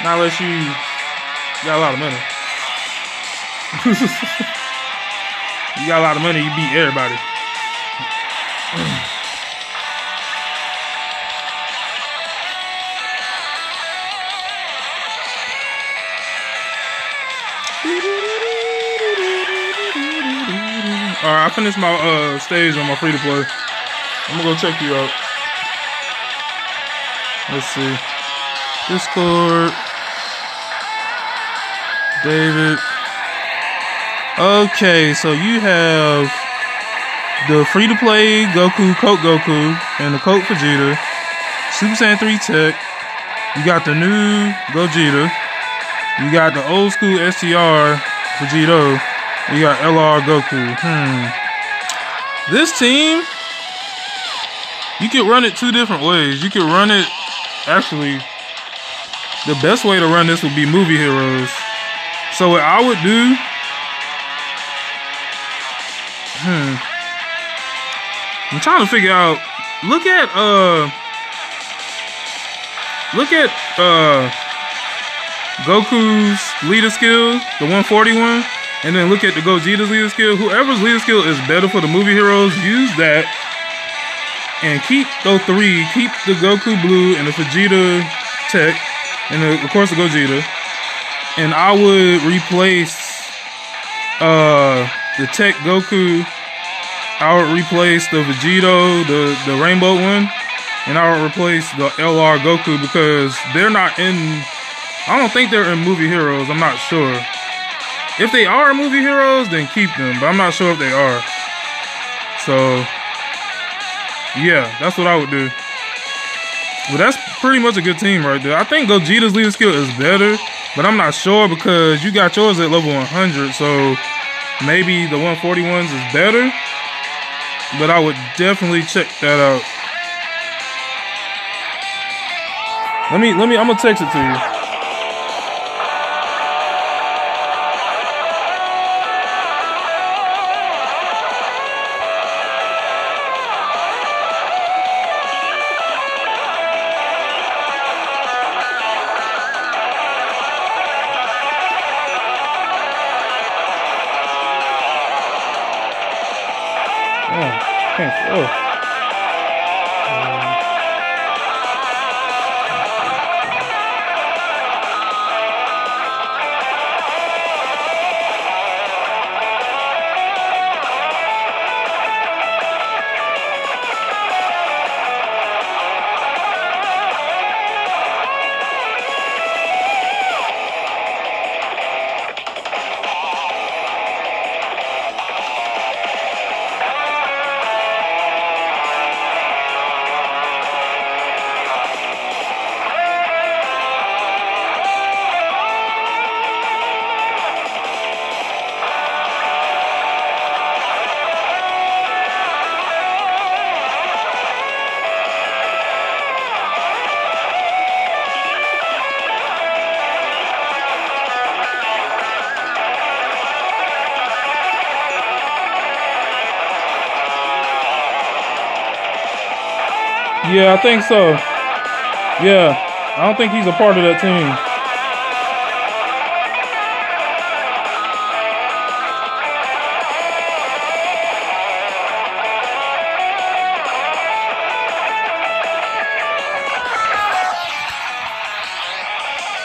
Not unless you got a lot of money. You got a lot of money, you beat everybody. Alright, I finished my stage on my free to play. I'm gonna go check you out. Let's see. Discord. David. Okay, so you have the free to play Goku, Coke Goku, and the Coke Vegeta. Super Saiyan 3 Tech. You got the new Gogeta. You got the old school STR Vegito. You got LR Goku. This team, you could run it two different ways. You could run it, actually, the best way to run this would be movie heroes. So what I would do, I'm trying to figure out, look at Goku's leader skill, the 141. And then look at the Gogeta's leader skill. Whoever's leader skill is better for the movie heroes, use that. And keep those three. Keep the Goku Blue and the Vegeta Tech. And of course the Gogeta. And I would replace the Tech Goku. I would replace the Vegito, the rainbow one. And I would replace the LR Goku because they're not in... I don't think they're in movie heroes. I'm not sure. If they are movie heroes, then keep them. But I'm not sure if they are. So, yeah, that's what I would do. Well, that's pretty much a good team right there. I think Gogeta's leader skill is better, but I'm not sure because you got yours at level 100, so maybe the 141s is better. But I would definitely check that out. I'm gonna text it to you. Oh. Yeah, I think so. Yeah, I don't think he's a part of that team.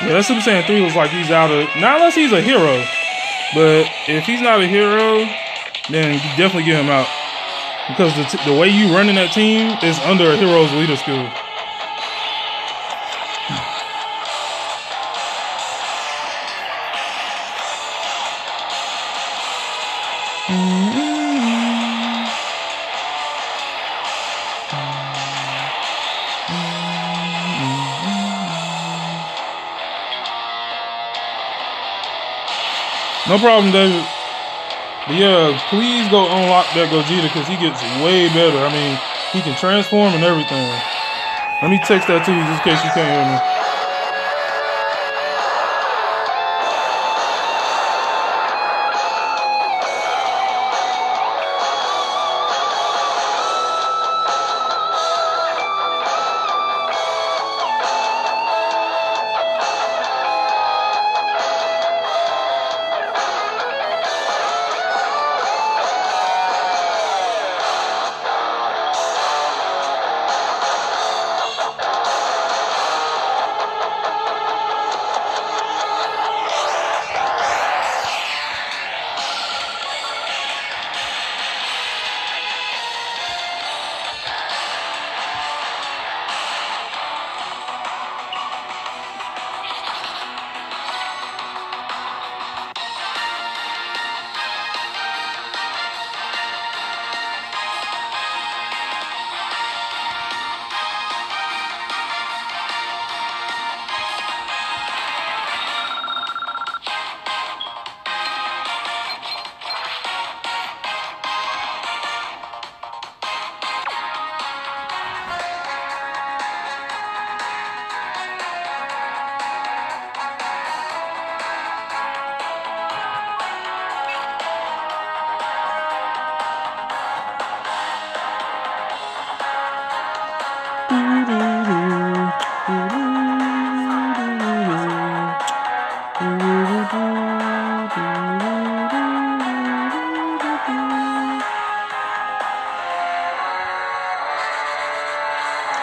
Yeah, that Super Saiyan 3 was like he's out of... Not unless he's a hero. But if he's not a hero, then you definitely get him out. Because the way you running that team is under a hero's leader skill. No problem, David. But yeah, please go unlock that Gogeta because he gets way better. I mean, he can transform and everything. Let me text that to you just in case you can't hear me.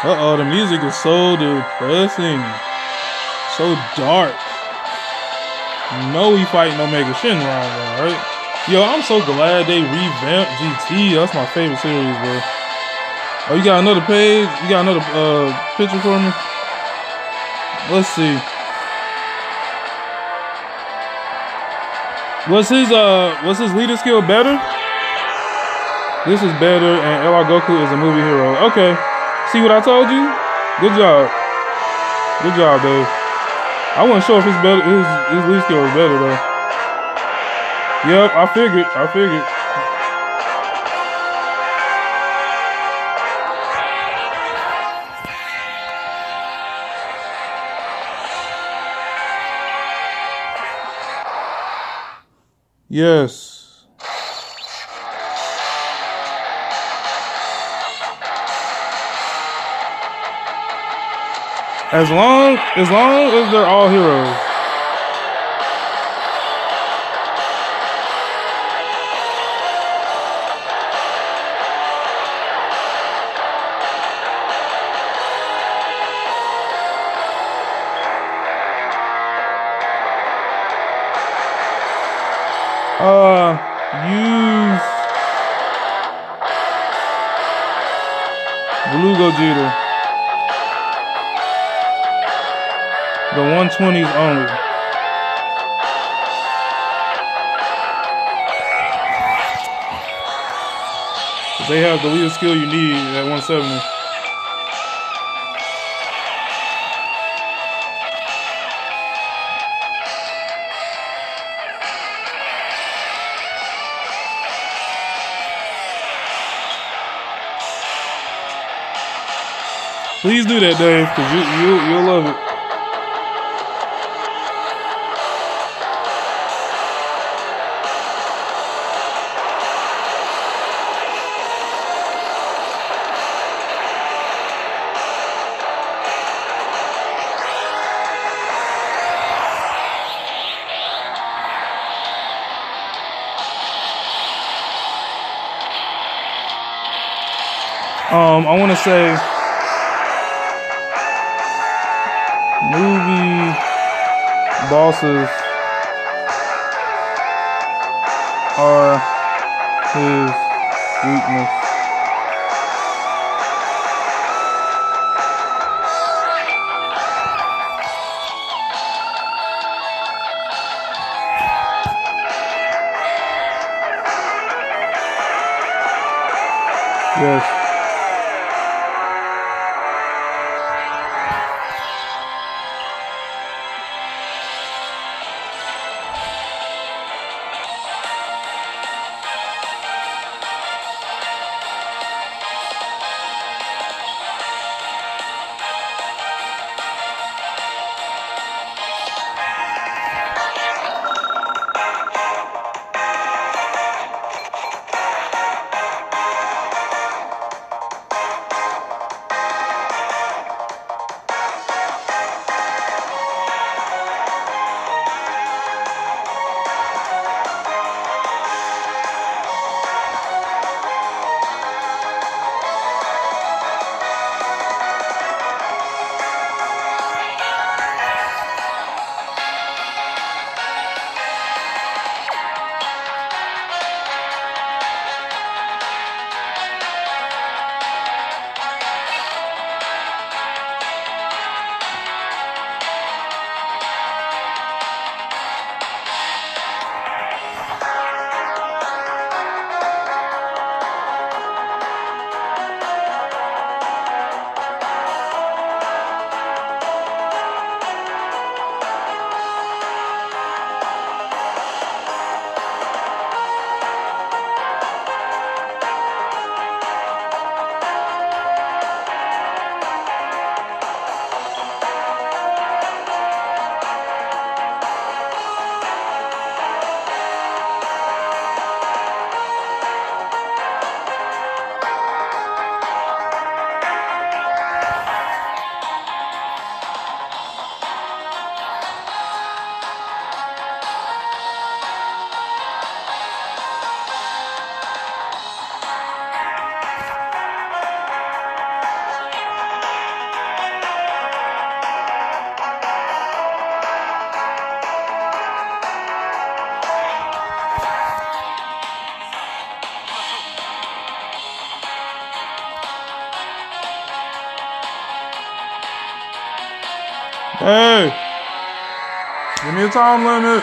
Uh-oh, the music is so depressing. So dark. You know we fighting Omega Shenron now, right? Yo, I'm so glad they revamped GT. That's my favorite series, bro. Oh, you got another page? You got another picture for me? Let's see. Was his leader skill better? This is better, and LR Goku is a movie hero. Okay. See what I told you? Good job. Good job, Dave. I wasn't sure if his lead skill was better though. Yep, I figured. Yes. As long as they're all heroes. Use Blue Gogeta. The 120s only. They have the lead skill you need at 170. Please do that, Dave, because you'll love it. I want to say movie bosses are his weakness. Yes. Hey, give me a time limit.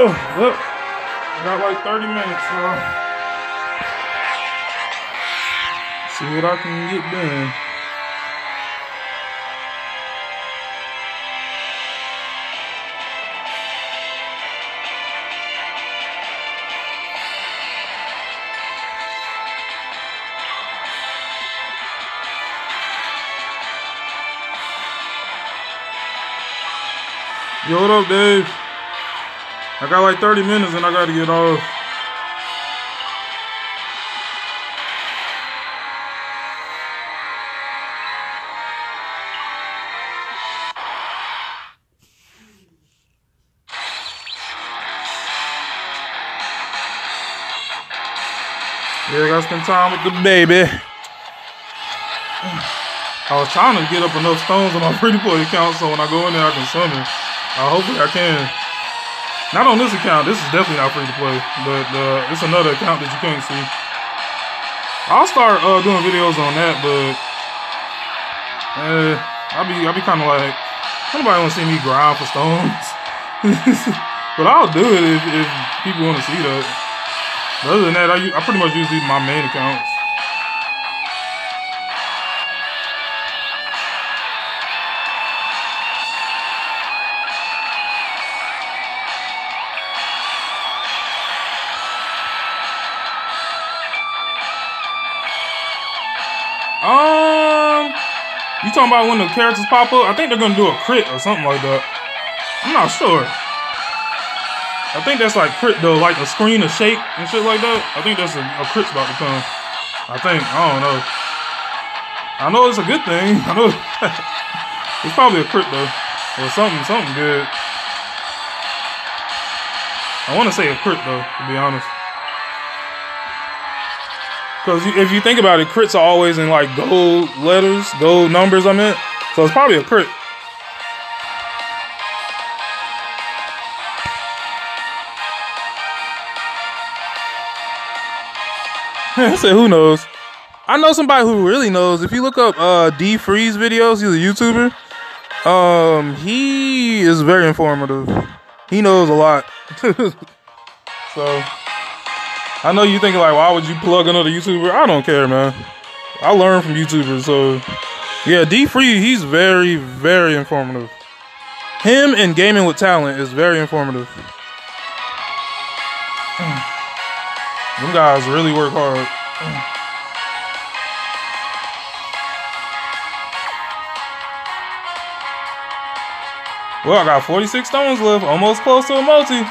Well, got like 30 minutes, so see what I can get done. Yo, what up, Dave? I got like 30 minutes and I gotta get off. Yeah, I gotta spend time with the baby. I was trying to get up enough stones on my free-to-play account so when I go in there I can summon. Hopefully I can. Not on this account. This is definitely not free to play. But it's another account that you can't see. I'll start doing videos on that, but I'll be kind of like, nobody want to see me grind for stones. But I'll do it if people want to see that. But other than that, I pretty much use these my main accounts. You talking about when the characters pop up? I think they're gonna do a crit or something like that. I'm not sure. I think that's like crit though, like a screen of shake and shit like that. I think that's a crit's about to come. I think. I don't know. I know it's a good thing. I know it's probably a crit though, or something good. I want to say a crit though, to be honest. Because if you think about it, crits are always in like gold letters, gold numbers, I meant. So it's probably a crit. I said, who knows? I know somebody who really knows. If you look up D Freeze videos, he's a YouTuber. He is very informative. He knows a lot. So I know you thinking like, why would you plug another YouTuber? I don't care, man. I learn from YouTubers, so yeah, D Free, he's very, very informative. Him and Gaming with Talent is very informative. Them guys really work hard. Well, I got 46 stones left, almost close to a multi.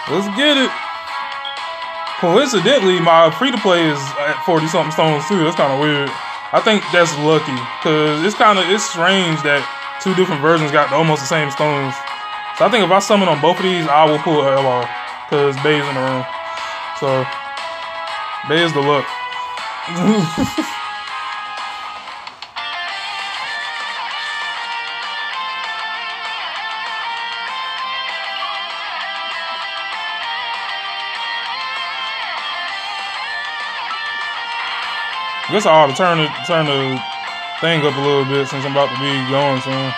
Let's get it. Coincidentally, my free-to-play is at 40-something stones too. That's kind of weird. I think that's lucky, because it's strange that two different versions got almost the same stones. So I think if I summon on both of these, I will pull a LR, because Bay's in the room. So, Bay is the luck. I guess I ought to turn the thing up a little bit since I'm about to be going soon.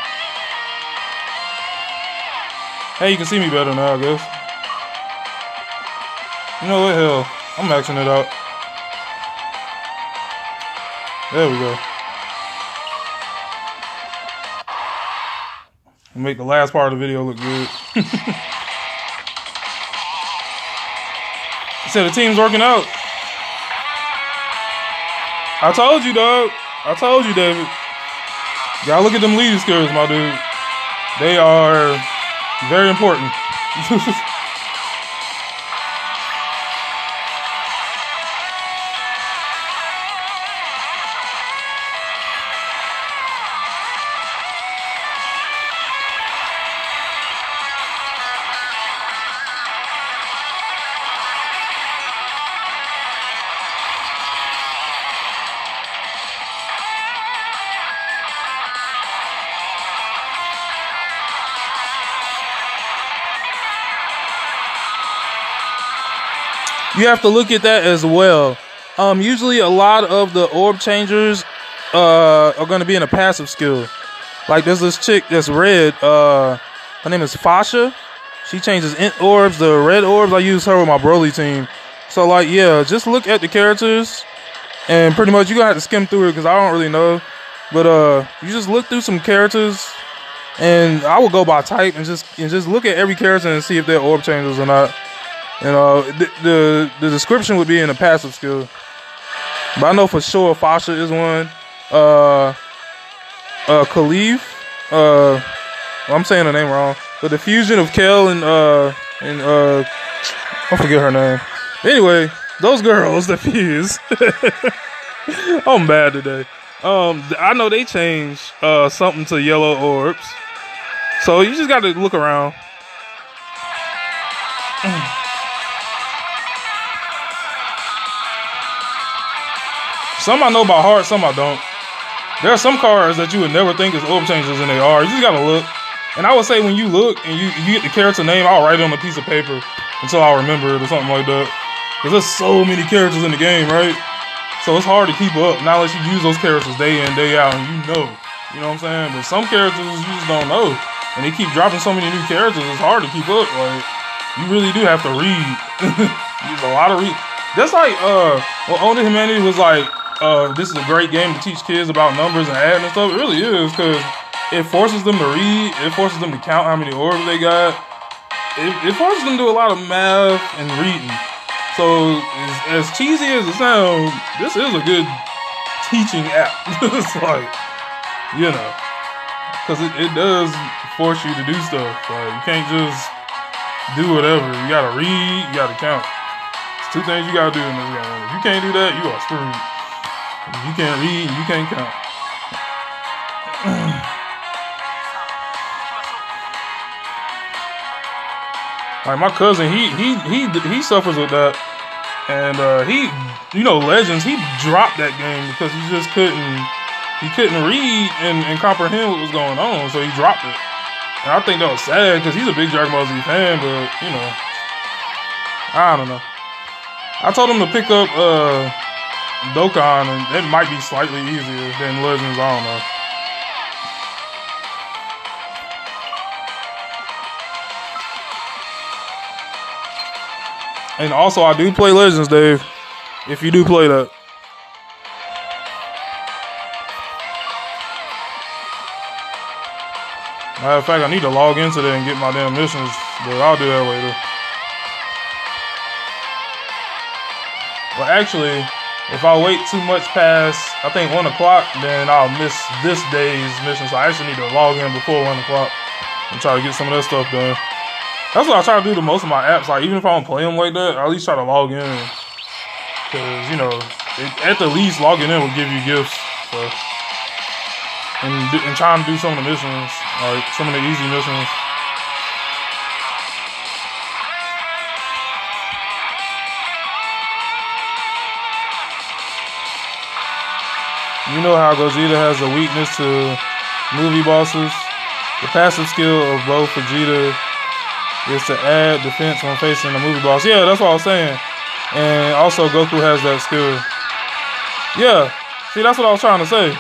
Hey, you can see me better now, I guess. You know what, hell, I'm maxing it out. There we go. Make the last part of the video look good. I said the team's working out. I told you, dog. I told you, David. Gotta look at them leading skills, my dude. They are very important. You have to look at that as well. Usually a lot of the orb changers are going to be in a passive skill. Like there's this chick that's red. Her name is Fasha. She changes int orbs, the red orbs. I use her with my Broly team. So like, yeah, just look at the characters, and pretty much you gonna have to skim through it because I don't really know. But you just look through some characters, and I will go by type and just look at every character and see if they're orb changers or not. And the description would be in the passive skill. But I know for sure Fasha is one. Khalif. I'm saying her name wrong. But the fusion of Kel and I forget her name. Anyway, those girls that fuse. I'm bad today. I know they changed something to yellow orbs. So you just got to look around. Some I know by heart, some I don't. There are some cards that you would never think is orb changers and they are. You just gotta look. And I would say when you look and you get the character name, I'll write it on a piece of paper until I'll remember it or something like that. Because there's so many characters in the game, right? So it's hard to keep up, not unless you use those characters day in, day out, and you know. You know what I'm saying? But some characters you just don't know. And they keep dropping so many new characters, it's hard to keep up. Like, you really do have to read. Use a lot of read. That's like, Own Humanity was like, this is a great game to teach kids about numbers and adding and stuff. It really is, because it forces them to read. It forces them to count how many orbs they got. It forces them to do a lot of math and reading. So, as cheesy as it sounds, this is a good teaching app. It's like, you know, because it does force you to do stuff. Like, you can't just do whatever. You gotta read, you gotta count. It's two things you gotta do in this game. If you can't do that, you are screwed. If you can't read, you can't count. Like my cousin, he suffers with that, and Legends, he dropped that game because he just couldn't read and comprehend what was going on, so he dropped it. And I think that was sad because he's a big Dragon Ball Z fan, but I don't know. I told him to pick up Dokkan, and it might be slightly easier than Legends. I don't know. And also, I do play Legends, Dave. If you do play that. Matter of fact, I need to log into that and get my damn missions, but I'll do that later. Well, actually, if I wait too much past, I think 1 o'clock, then I'll miss this day's mission. So I actually need to log in before 1 o'clock and try to get some of that stuff done. That's what I try to do to most of my apps. Like, even if I don't play them like that, I at least try to log in. Because, at the least, logging in will give you gifts. So. And trying to do some of the missions, like some of the easy missions. You know how Gogeta has a weakness to movie bosses? The passive skill of both Vegeta is to add defense when facing a movie boss. Yeah, that's what I was saying. And also Goku has that skill. Yeah, see, that's what I was trying to say.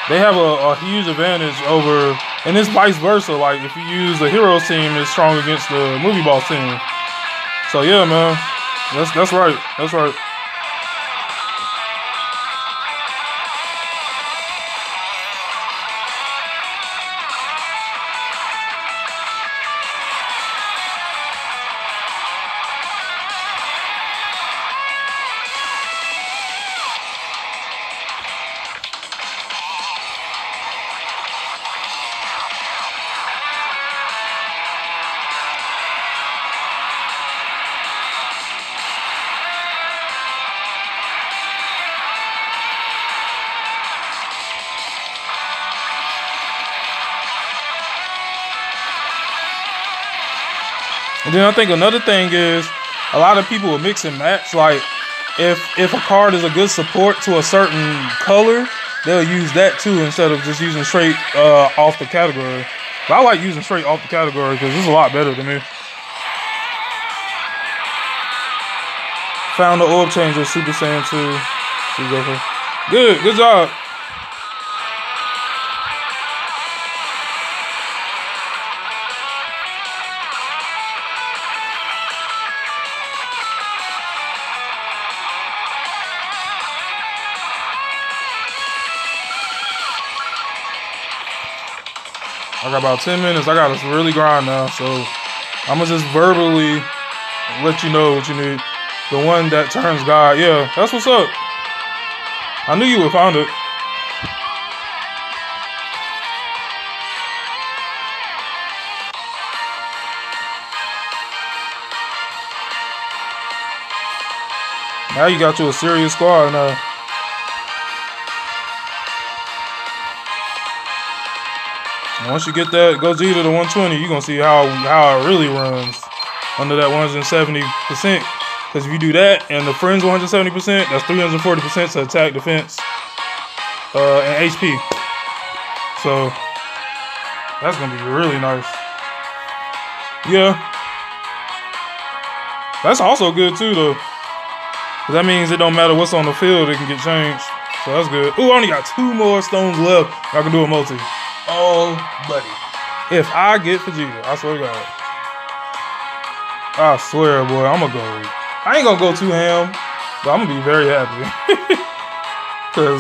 They have a huge advantage over, and it's vice versa. Like, if you use the heroes team, it's strong against the movie boss team. So yeah, man, that's right. That's right. And then I think another thing is a lot of people will mix and match. Like, if a card is a good support to a certain color, they'll use that too instead of just using straight off the category. But I like using straight off the category because it's a lot better to me. Found the orb changer, Super Saiyan 2. Good job. I got about 10 minutes. I got to really grind now. So I'm going to just verbally let you know what you need. The one that turns God. Yeah, that's what's up. I knew you would find it. Now you got you a serious squad now. And once you get that Gogeta to 120, you're going to see how it really runs under that 170%. Because if you do that and the friends 170%, that's 340% to attack, defense, and HP. So that's going to be really nice. Yeah. That's also good too, though. Because that means it don't matter what's on the field, it can get changed. So that's good. Ooh, I only got 2 more stones left. I can do a multi. Oh, buddy. If I get Vegeta, I swear to God. I swear, boy, I'm going to go. I ain't going to go too ham, but I'm going to be very happy. Because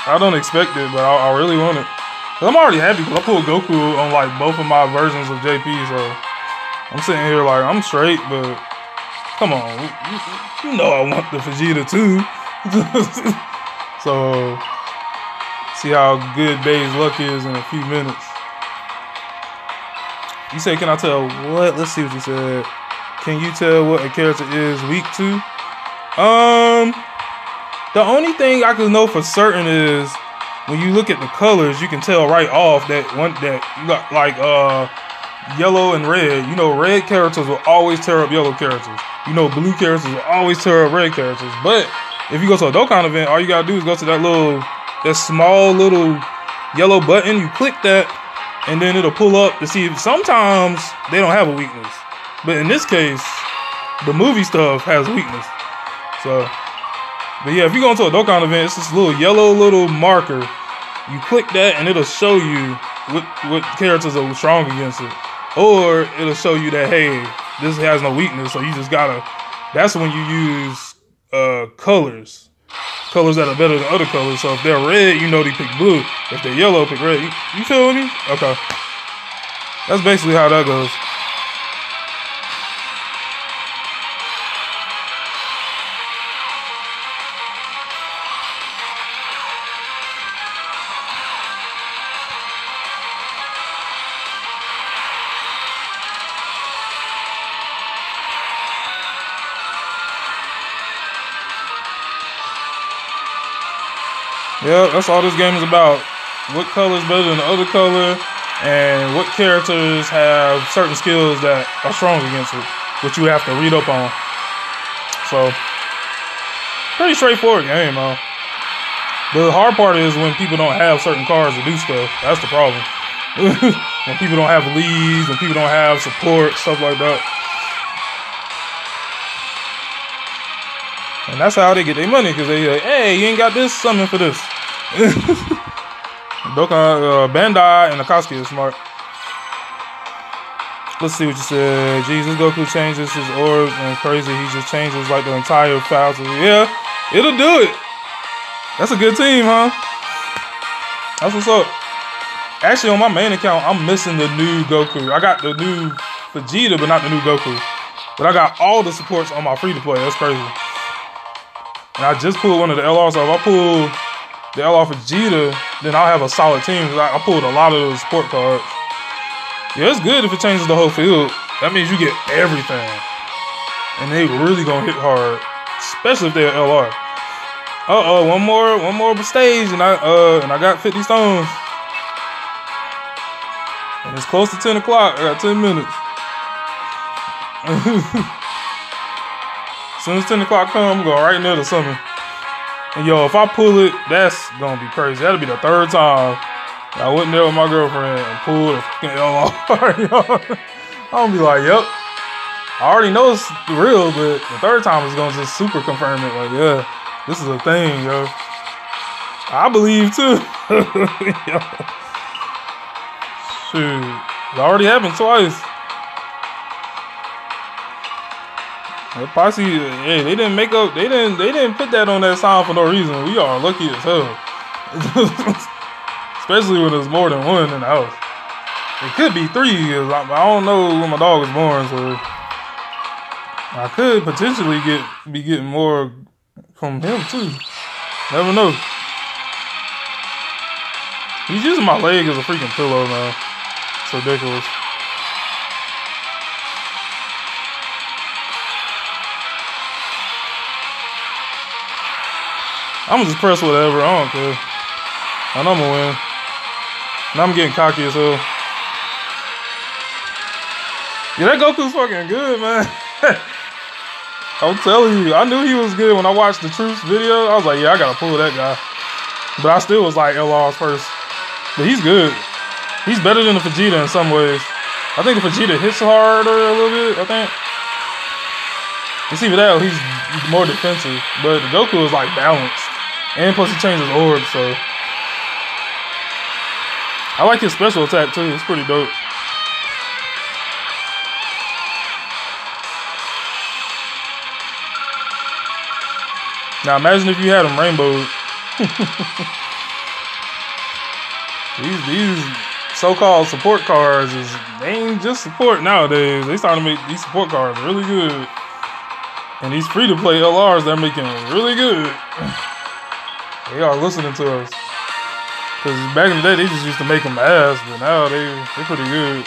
I don't expect it, but I really want it. Cause I'm already happy because I pulled Goku on like both of my versions of JP, so I'm sitting here like I'm straight, but come on, you know I want the Vegeta too. So see how good Bay's luck is in a few minutes. You say, can I tell what? Let's see what you said. Can you tell what a character is weak to? The only thing I can know for certain is when you look at the colors, you can tell right off that one that you got like yellow and red. You know, red characters will always tear up yellow characters. You know, blue characters will always tear up red characters. But if you go to a Dokkan event, all you gotta do is go to that small little yellow button. You click that, and then it'll pull up to see if sometimes they don't have a weakness. But in this case, the movie stuff has a weakness. So, but yeah, if you go into a Dokkan event, it's this little yellow little marker. You click that, and it'll show you what characters are strong against it. Or it'll show you that, hey, this has no weakness, so you just gotta. That's when you use colors that are better than other colors. So if they're red, you know they pick blue. If they're yellow, pick red. You feel me? Okay. That's basically how that goes. Yeah, that's all this game is about. What color is better than the other color, and what characters have certain skills that are strong against it, which you have to read up on. So, pretty straightforward game, man. The hard part is when people don't have certain cards to do stuff. That's the problem. When people don't have leads, when people don't have support, stuff like that. And that's how they get their money, because they like, hey, you ain't got this, summon for this. Dokkan, Bandai and Akatsuki is smart. Let's see what you said. Jesus, Goku changes his orb and crazy. He just changes like the entire file. Yeah, it'll do it. That's a good team, huh? That's what's up. Actually, on my main account, I'm missing the new Goku. I got the new Vegeta, but not the new Goku. But I got all the supports on my free-to-play. That's crazy. And I just pulled one of the LRs. So if I pull the LR Vegeta, then I'll have a solid team. I pulled a lot of those support cards. Yeah, it's good if it changes the whole field. That means you get everything. And they really gonna hit hard. Especially if they're LR. One more stage and I got 50 stones. And it's close to 10 o'clock. I got 10 minutes. As soon as 10 o'clock comes, I'm going right near the summon. And yo, if I pull it, that's going to be crazy. That'll be the third time I went there with my girlfriend and pulled a fucking LR. I'm going to be like, yep. I already know it's real, but the third time is going to just super confirm it. Like, yeah, this is a thing, yo. I believe, too. Shoot. It already happened twice. The posse, hey, they didn't make up. They didn't put that on that sound for no reason. We are lucky as hell, especially when there's more than one in the house. It could be 3 years. I don't know when my dog was born, so I could potentially be getting more from him too. Never know. He's using my leg as a freaking pillow now. It's ridiculous. I'm just press whatever. I don't care. I know I'm gonna win. Now I'm getting cocky as hell. Yeah, that Goku's fucking good, man. I'm telling you, I knew he was good when I watched the Truth video. I was like, yeah, I gotta pull that guy. But I still was like LR's first. But he's good. He's better than the Vegeta in some ways. I think the Vegeta hits harder a little bit, I think. You see with that, he's more defensive. But the Goku is like balanced. And plus he changes orbs, so. I like his special attack too. It's pretty dope. Now imagine if you had him rainbowed. These so-called support cards they ain't just support nowadays. They starting to make these support cards really good. And these free-to-play LRs, they're making really good. They are listening to us. Because back in the day, they just used to make them ass, but now they're pretty good.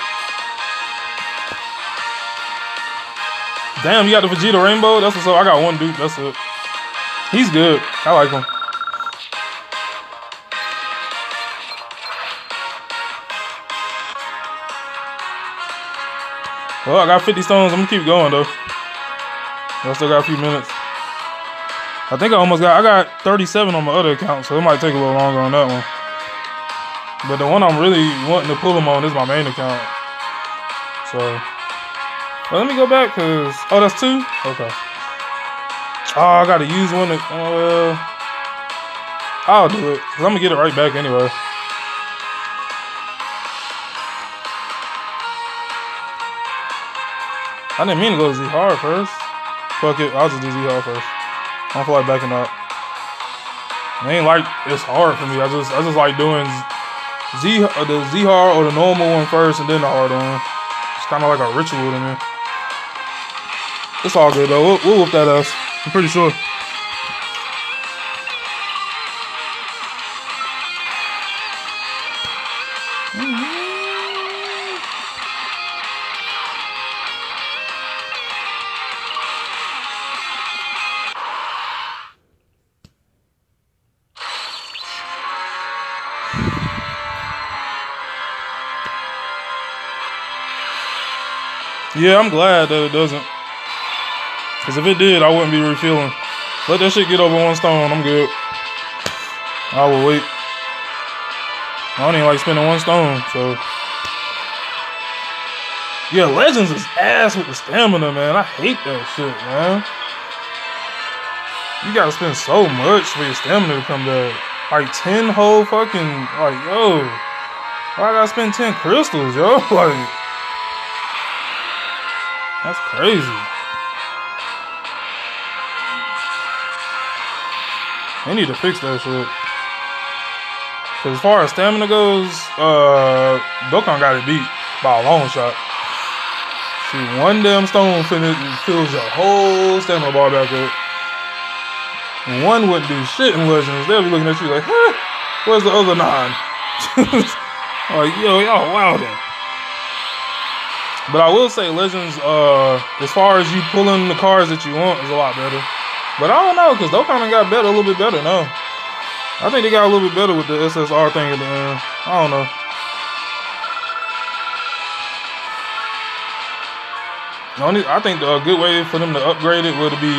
Damn, you got the Vegeta Rainbow? That's what's up. I got one dude, that's it. He's good. I like him. Well, I got 50 stones. I'm going to keep going, though. I still got a few minutes. I think I got 37 on my other account, so it might take a little longer on that one. But the one I'm really wanting to pull them on is my main account. So, well, let me go back, because, oh, that's 2? Okay. Oh, I got to use one. I'll do it, because I'm going to get it right back anyway. I didn't mean to go Z hard first. Fuck it, I'll just do Z hard first. I don't feel like backing up. It ain't like it's hard for me. I just like doing the Z hard or the normal one first and then the hard one. It's kind of like a ritual to me. It's all good though. We'll whoop that ass. I'm pretty sure. Yeah, I'm glad that it doesn't. Because if it did, I wouldn't be refilling. Let that shit get over 1 stone. I'm good. I will wait. I don't even like spending 1 stone, so. Yeah, Legends is ass with the stamina, man. I hate that shit, man. You gotta spend so much for your stamina to come back. Like 10 whole fucking, like, yo. Why I gotta spend 10 crystals, yo? Like. That's crazy. They need to fix that shit. Cause as far as stamina goes, Dokkan got it beat by a long shot. See, 1 damn stone fills your whole stamina bar back up. And 1 wouldn't do shit in Legends. They'll be looking at you like, huh? Where's the other 9? Like, yo, y'all wildin'. But I will say Legends, as far as you pulling the cards that you want, is a lot better. But I don't know, because Dokkan got better, a little bit better now. I think they got a little bit better with the SSR thing at the end. I don't know. I think a good way for them to upgrade it would be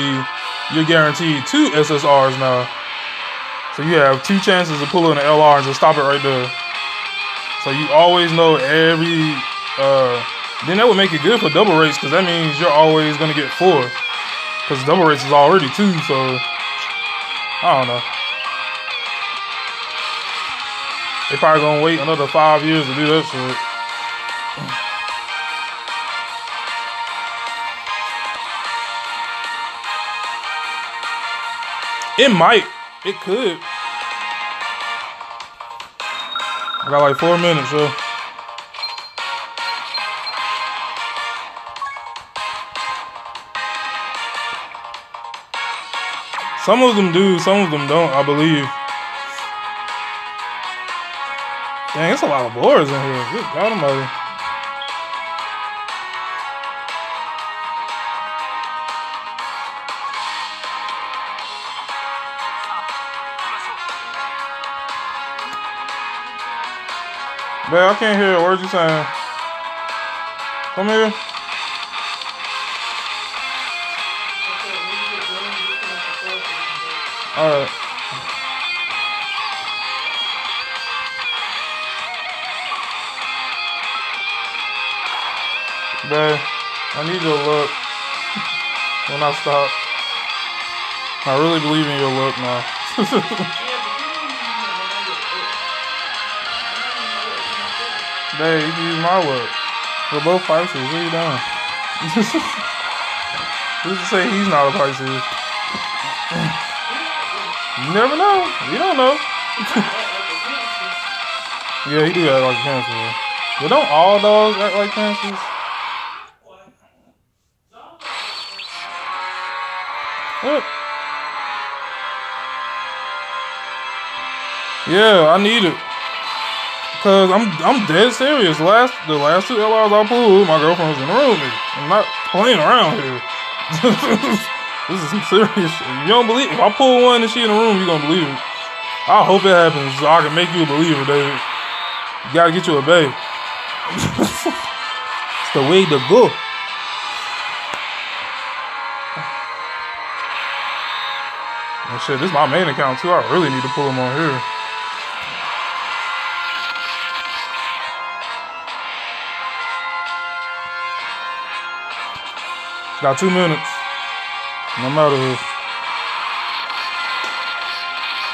you're guaranteed 2 SSRs now. So you have 2 chances of pulling an LR and just stop it right there. So you always know every... then that would make it good for double rates, because that means you're always going to get 4. Because double rates is already 2, so I don't know. They probably going to wait another 5 years to do that shit. It might. It could. I got like 4 minutes, so. Some of them do, some of them don't, I believe. Dang, it's a lot of boards in here. Good God almighty. Man, I can't hear a word you saying. Come here. Alright. Babe, I need your look when I stop. I really believe in your look now. Babe, you can use my look. We're both Pisces. What are you doing? Who's to say he's not a Pisces? You never know. You don't know. Yeah, he do act like a Cancer. But don't all dogs act like Cancers? What? Yeah, I need it. Cause I'm dead serious. The last 2 hours I pulled, my girlfriend was in the room with me. I'm not playing around here. This is some serious shit. You don't believe if I pull one and she in the room, you gonna believe it. I hope it happens so I can make you a believer, David. You gotta get you a bae. It's the way to go. And shit, this is my main account too. I really need to pull them on here. Got 2 minutes. And I'm out of here.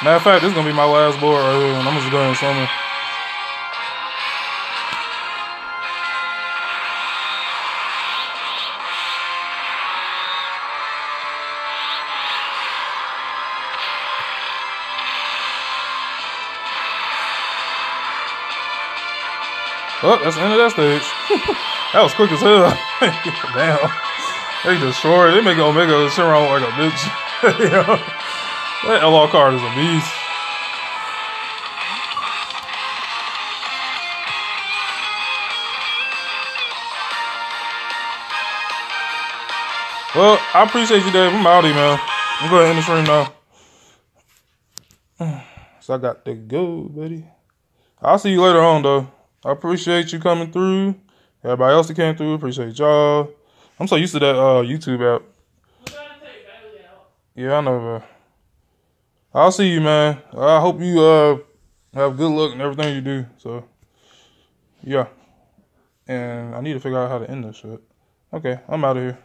Matter of fact, this is gonna be my last board right here, and I'm just going summer. Oh, that's the end of that stage. That was quick as hell. Damn. They destroyed. They make Omega sit around like a bitch. You know? That LR card is a beast. Well, I appreciate you, Dave. I'm out of here, man. I'm going to end the stream now. So I got to go, buddy. I'll see you later on, though. I appreciate you coming through. Everybody else that came through, appreciate y'all. I'm so used to that YouTube app. Yeah, I know, man. I'll see you, man. I hope you have good luck in everything you do. So, yeah. And I need to figure out how to end this shit. Okay, I'm out of here.